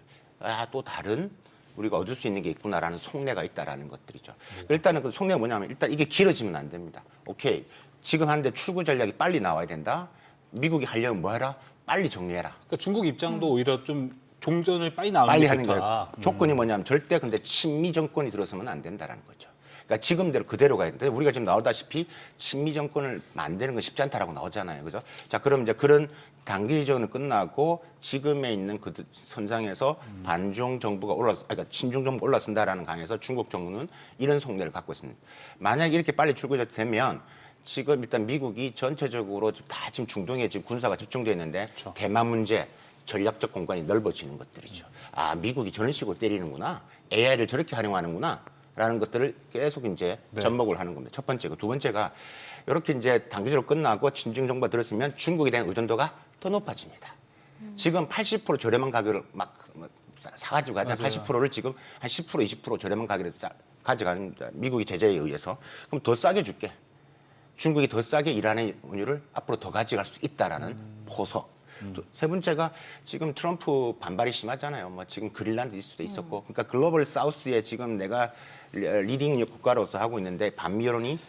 또 다른 우리가 얻을 수 있는 게 있구나라는 속내가 있다라는 것들이죠. 일단은 그 속내가 뭐냐면 일단 이게 길어지면 안 됩니다. 오케이. 지금 하는데 출구 전략이 빨리 나와야 된다. 미국이 하려면 뭐 해라? 빨리 정리해라. 그러니까 중국 입장도 오히려 좀 종전을 빨리 나오는 빨리 게 하는 좋다. 거예요. 조건이 뭐냐면 절대 근데 친미 정권이 들어서면 안 된다라는 거죠. 그러니까 지금대로 그대로 가야 되는데 우리가 지금 나오다시피 친미 정권을 만드는 건 쉽지 않다라고 나오잖아요. 그죠? 자, 그럼 이제 그런 단기적으로 끝나고 지금에 있는 그 선상에서 반중 정부가 그러니까 친중 정부가 올라선다라는 강에서 중국 정부는 이런 속내를 갖고 있습니다. 만약에 이렇게 빨리 출구가 되면 지금 일단 미국이 전체적으로 다 지금 중동에 지금 군사가 집중되어 있는데 그렇죠. 대만 문제, 전략적 공간이 넓어지는 것들이죠. 아, 미국이 저런 식으로 때리는구나. AI를 저렇게 활용하는구나. 라는 것들을 계속 이제 접목을 하는 겁니다. 첫 번째고. 두 번째가 이렇게 이제 단기적으로 끝나고 친중 정부가 들었으면 중국에 대한 의존도가 더 높아집니다. 지금 80% 저렴한 가격을 막 사가지고 가잖아요. 80%를 지금 한 10%, 20% 저렴한 가격을 가져가는 미국이 제재에 의해서 그럼 더 싸게 줄게. 중국이 더 싸게 이란의 원유를 앞으로 더 가져갈 수 있다라는 포석. 또 세 번째가 지금 트럼프 반발이 심하잖아요. 뭐 지금 그린란드 이슈도 있었고, 그러니까 글로벌 사우스에 지금 내가 리딩 국가로서 하고 있는데 반미 여론이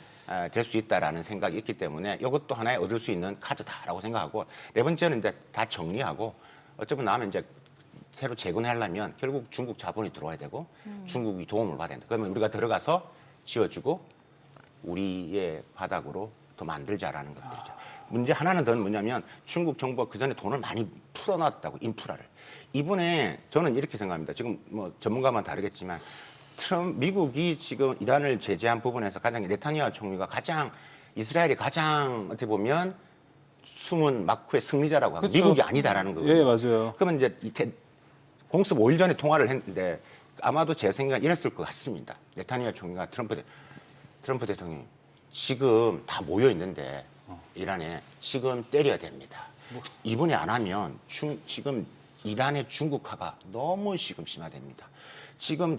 될 수 있다라는 생각이 있기 때문에 이것도 하나의 얻을 수 있는 카드다라고 생각하고 네 번째는 이제 다 정리하고 어쩌면 나면 이제 새로 재건하려면 결국 중국 자본이 들어와야 되고 중국이 도움을 받아야 된다. 그러면 우리가 들어가서 지어주고 우리의 바닥으로 더 만들자라는 것들이죠. 문제 하나는 더 뭐냐면 중국 정부가 그전에 돈을 많이 풀어놨다고 인프라를. 이번에 저는 이렇게 생각합니다. 지금 뭐 전문가만 다르겠지만 미국이 지금 이란을 제재한 부분에서 가장 네타냐후 총리가 가장 이스라엘이 가장 어떻게 보면 숨은 마크의 승리자라고 하고 그렇죠. 미국이 아니다라는 거거든요. 예, 맞아요. 그러면 이제 공습 5일 전에 통화를 했는데 아마도 제 생각은 이랬을 것 같습니다. 네타냐후 총리가 트럼프 대통령이 지금 다 모여 있는데 이란에 지금 때려야 됩니다. 이번에 안 하면 지금 이란의 중국화가 너무 지금 심화됩니다. 지금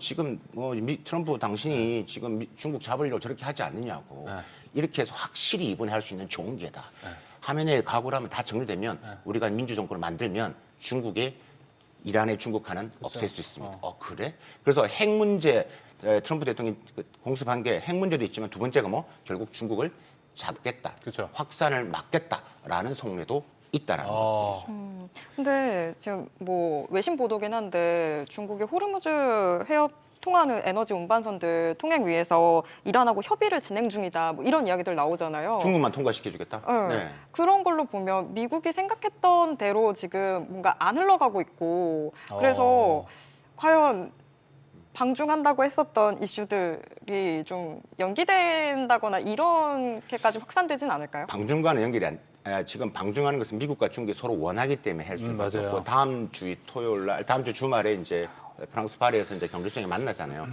뭐 트럼프 당신이 지금 중국 잡으려고 저렇게 하지 않느냐고 이렇게 해서 확실히 이번에 할 수 있는 좋은 기회다. 화면에 각오를 하면 다 정리되면 우리가 민주정권을 만들면 중국의 이란의 중국화는 없앨 수 있습니다. 그래? 그래서 핵 문제 트럼프 대통령이 공습한 게 핵 문제도 있지만 두 번째가 뭐 결국 중국을 잡겠다. 그렇죠. 확산을 막겠다라는 속내도 있다라는 거죠. 근데 지금 뭐 외신 보도긴 한데 중국이 호르무즈 해협 통하는 에너지 운반선들 통행 위해서 이란하고 협의를 진행 중이다. 뭐 이런 이야기들 나오잖아요. 중국만 통과시켜주겠다? 네. 그런 걸로 보면 미국이 생각했던 대로 지금 뭔가 안 흘러가고 있고 그래서 과연 방중한다고 했었던 이슈들이 좀 연기된다거나 이렇게까지 확산되진 않을까요? 방중과는 연결이 지금 방중하는 것은 미국과 중국이 서로 원하기 때문에 할 수밖에 맞아요. 없고 다음 주 토요일 날, 다음 주 주말에 이제 프랑스 파리에서 이제 경제성이 만나잖아요.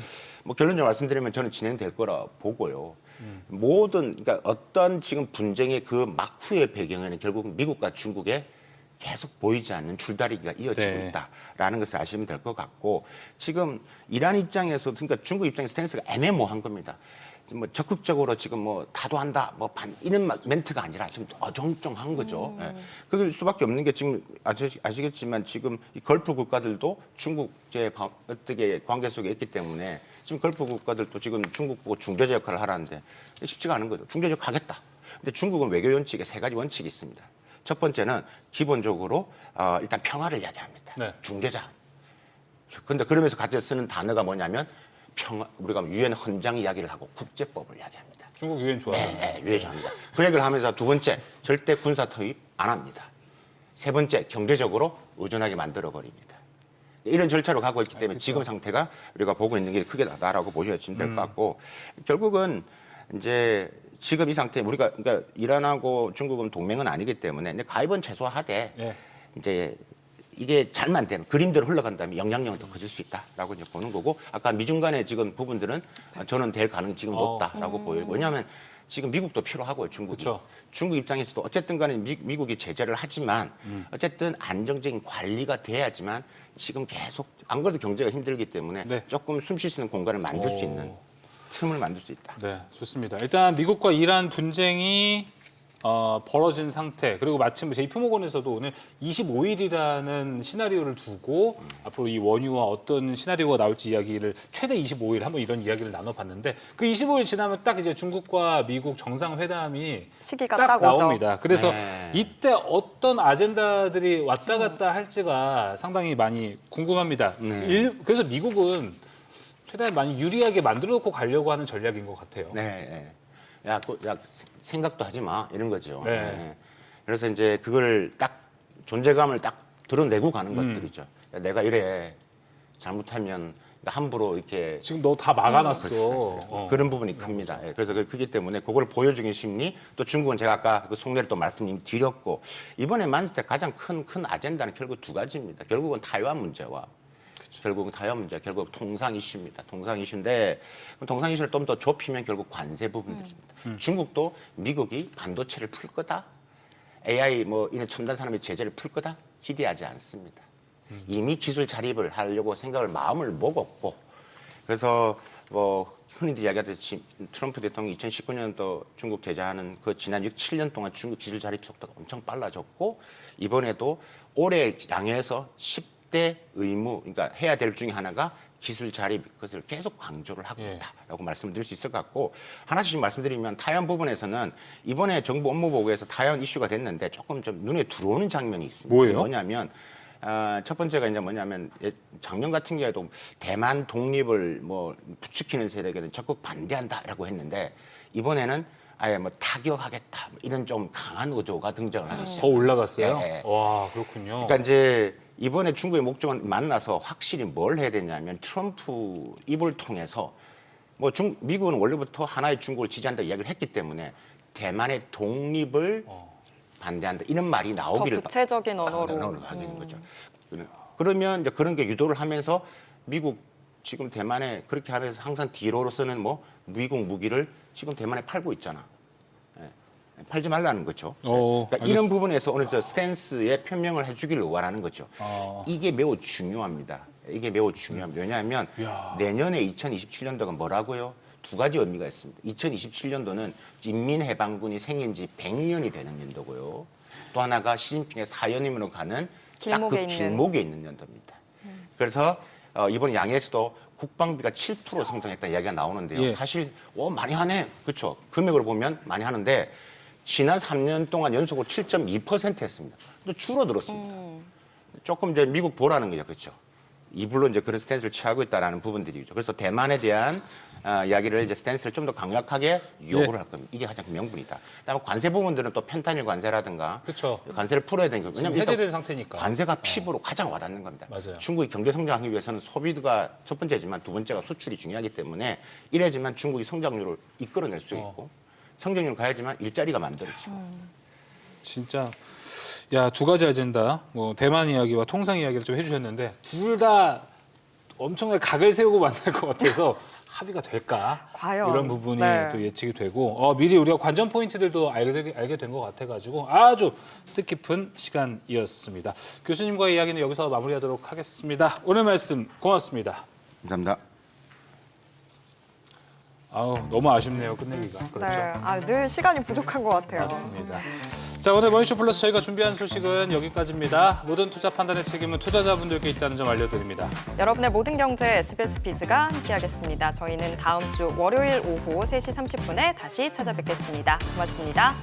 뭐 결론적으로 말씀드리면 저는 진행될 거라 보고요. 모든 그러니까 어떤 지금 분쟁의 그 막후의 배경에는 결국 미국과 중국의 계속 보이지 않는 줄다리기가 이어지고 네. 있다라는 것을 아시면 될 것 같고 지금 이란 입장에서 그러니까 중국 입장의 스탠스가 애매모호한 겁니다. 뭐 적극적으로 지금 뭐 다도한다 뭐 이런 멘트가 아니라 지금 어정쩡한 거죠. 예. 그럴 수밖에 없는 게 지금 아시겠지만 지금 이 걸프 국가들도 중국제 어떻게 관계 속에 있기 때문에 지금 걸프 국가들도 지금 중국 보고 중재자 역할을 하라는데 쉽지가 않은 거죠. 중재자 가겠다. 근데 중국은 외교 원칙에 3가지 원칙이 있습니다. 첫 번째는 기본적으로 일단 평화를 이야기합니다. 네. 중재자. 근데 그러면서 같이 쓰는 단어가 뭐냐면 우리가 유엔 헌장 이야기를 하고 국제법을 이야기합니다. 중국 유엔 좋아하잖아요. 네, 유엔 좋아합니다. 그 얘기를 하면서 두 번째, 절대 군사 투입 안 합니다. 세 번째, 경제적으로 의존하게 만들어 버립니다. 이런 절차로 가고 있기 때문에 지금 상태가 우리가 보고 있는 게 크게 나다라고 보시면 될 것 같고 결국은 이제 지금 이 상태 우리가 그러니까 이란하고 중국은 동맹은 아니기 때문에 근데 가입은 최소화하되 네. 이제 이게 잘만 되면 그림대로 흘러간다면 영향력은 더 커질 수 있다라고 이제 보는 거고 아까 미중 간의 지금 부분들은 저는 될 가능성이 지금 높다라고 보여요. 왜냐하면 지금 미국도 필요하고요, 중국이. 그쵸. 중국 입장에서도 어쨌든 간에 미국이 제재를 하지만 어쨌든 안정적인 관리가 돼야지만 지금 계속 안 그래도 경제가 힘들기 때문에 네. 조금 숨 쉴 수 있는 공간을 만들 수 있는 틈을 만들 수 있다. 네, 좋습니다. 일단 미국과 이란 분쟁이 벌어진 상태 그리고 마침 JP모건에서도 오늘 25일이라는 시나리오를 두고 앞으로 이 원유와 어떤 시나리오가 나올지 이야기를 최대 25일 한번 이런 이야기를 나눠봤는데 그 25일 지나면 딱 이제 중국과 미국 정상회담이 시기가 딱 딱 오죠. 나옵니다. 그래서 네. 이때 어떤 아젠다들이 왔다 갔다 할지가 상당히 많이 궁금합니다. 네. 그래서 미국은 최대한 많이 유리하게 만들어 놓고 가려고 하는 전략인 것 같아요. 네. 야, 생각도 하지 마 이런 거죠. 네. 네. 그래서 이제 그걸 딱 존재감을 딱 드러내고 가는 것들이죠. 야, 내가 이래 잘못하면 함부로 이렇게 지금 너 다 막아놨어. 그런 부분이 큽니다. 예, 그래서 크기 때문에 그걸 보여주긴 심리 또 중국은 제가 아까 그 속내를 또 말씀드렸고 이번에 만났을 때 가장 큰 아젠다는 결국 두 가지입니다. 결국은 타이완 문제와 결국은 타이완 문제, 결국 통상 이슈입니다. 통상 이슈인데 통상 이슈를 좀 더 좁히면 결국 관세 부분들입니다. 중국도 미국이 반도체를 풀 거다, AI 뭐 이런 첨단 산업의 제재를 풀 거다 기대하지 않습니다. 이미 기술 자립을 하려고 생각을 마음을 먹었고 그래서 뭐 흔히들 이야기하듯이 트럼프 대통령이 2019년도 중국 제재하는 그 지난 7년 동안 중국 기술 자립 속도가 엄청 빨라졌고 이번에도 올해 양해에서 10대 의무, 그러니까 해야 될 중에 하나가 기술 자립, 그것을 계속 강조를 하고 있다라고 말씀을 드릴 수 있을 것 같고 하나씩 말씀드리면 타이완 부분에서는 이번에 정부 업무보고에서 타이완 이슈가 됐는데 조금 좀 눈에 들어오는 장면이 있습니다. 뭐예요? 뭐냐면 첫 번째가 이제 뭐냐면 작년 같은 경우에도 대만 독립을 뭐 부추기는 세력에는 적극 반대한다라고 했는데 이번에는 아예 뭐 타격하겠다 이런 좀 강한 의조가 등장을 하기 더 시작합니다. 올라갔어요? 예. 와, 그렇군요. 그러니까 이제 이번에 중국의 목적은 만나서 확실히 뭘 해야 되냐면 트럼프 입을 통해서 뭐 미국은 원래부터 하나의 중국을 지지한다 이야기를 했기 때문에 대만의 독립을 반대한다 이런 말이 나오기를 더 구체적인 언어로 하는 거죠. 그러면 이제 그런 게 유도를 하면서 미국 지금 대만에 그렇게 하면서 항상 뒤로서는 뭐 미국 무기를 지금 대만에 팔고 있잖아. 팔지 말라는 거죠. 그러니까 이런 부분에서 어느 저 스탠스에 표명을 해주기를 원하는 거죠. 이게 매우 중요합니다. 이게 매우 중요합니다. 왜냐하면 내년에 2027년도가 뭐라고요? 두 가지 의미가 있습니다. 2027년도는 인민해방군이 생긴 지 100년이 되는 연도고요. 또 하나가 시진핑의 사연임으로 가는 딱 그 길목에 있는 연도입니다. 그래서 이번 양해에서도 국방비가 7% 성장했다는 이야기가 나오는데요. 예. 사실 많이 하네. 그렇죠. 금액으로 보면 많이 하는데 지난 3년 동안 연속으로 7.2% 했습니다. 또 줄어들었습니다. 조금 이제 미국 보라는 거죠. 그렇죠. 이불로 이제 그런 스탠스를 취하고 있다라는 부분들이죠. 그래서 대만에 대한 이야기를 이제 스탠스를 좀 더 강력하게 요구를 할 겁니다. 이게 가장 명분이다. 그다음에 관세 부분들은 또 펜타닐 관세라든가 그렇죠. 관세를 풀어야 되는 거죠. 지금 왜냐하면 일단 해제된 상태니까. 관세가 피부로 가장 와닿는 겁니다. 맞아요. 중국이 경제 성장하기 위해서는 소비가 첫 번째지만 두 번째가 수출이 중요하기 때문에 이래야지만 중국이 성장률을 이끌어낼 수 있고 성장률 가야지만 일자리가 만들어지고. 진짜 야, 두 가지 아젠다. 뭐 대만 이야기와 통상 이야기를 좀 해주셨는데 둘 다 엄청나게 각을 세우고 만날 것 같아서 합의가 될까? 과연. 이런 부분이 네. 또 예측이 되고 미리 우리가 관전 포인트들도 알게 된 것 같아가지고 아주 뜻깊은 시간이었습니다. 교수님과의 이야기는 여기서 마무리하도록 하겠습니다. 오늘 말씀 고맙습니다. 감사합니다. 너무 아쉽네요. 끝내기가. 그렇죠? 네. 늘 시간이 부족한 것 같아요. 맞습니다. 자, 오늘 머니쇼 플러스 저희가 준비한 소식은 여기까지입니다. 모든 투자 판단의 책임은 투자자분들께 있다는 점 알려드립니다. 여러분의 모든 경제 SBS 비즈가 함께하겠습니다. 저희는 다음 주 월요일 오후 3시 30분에 다시 찾아뵙겠습니다. 고맙습니다.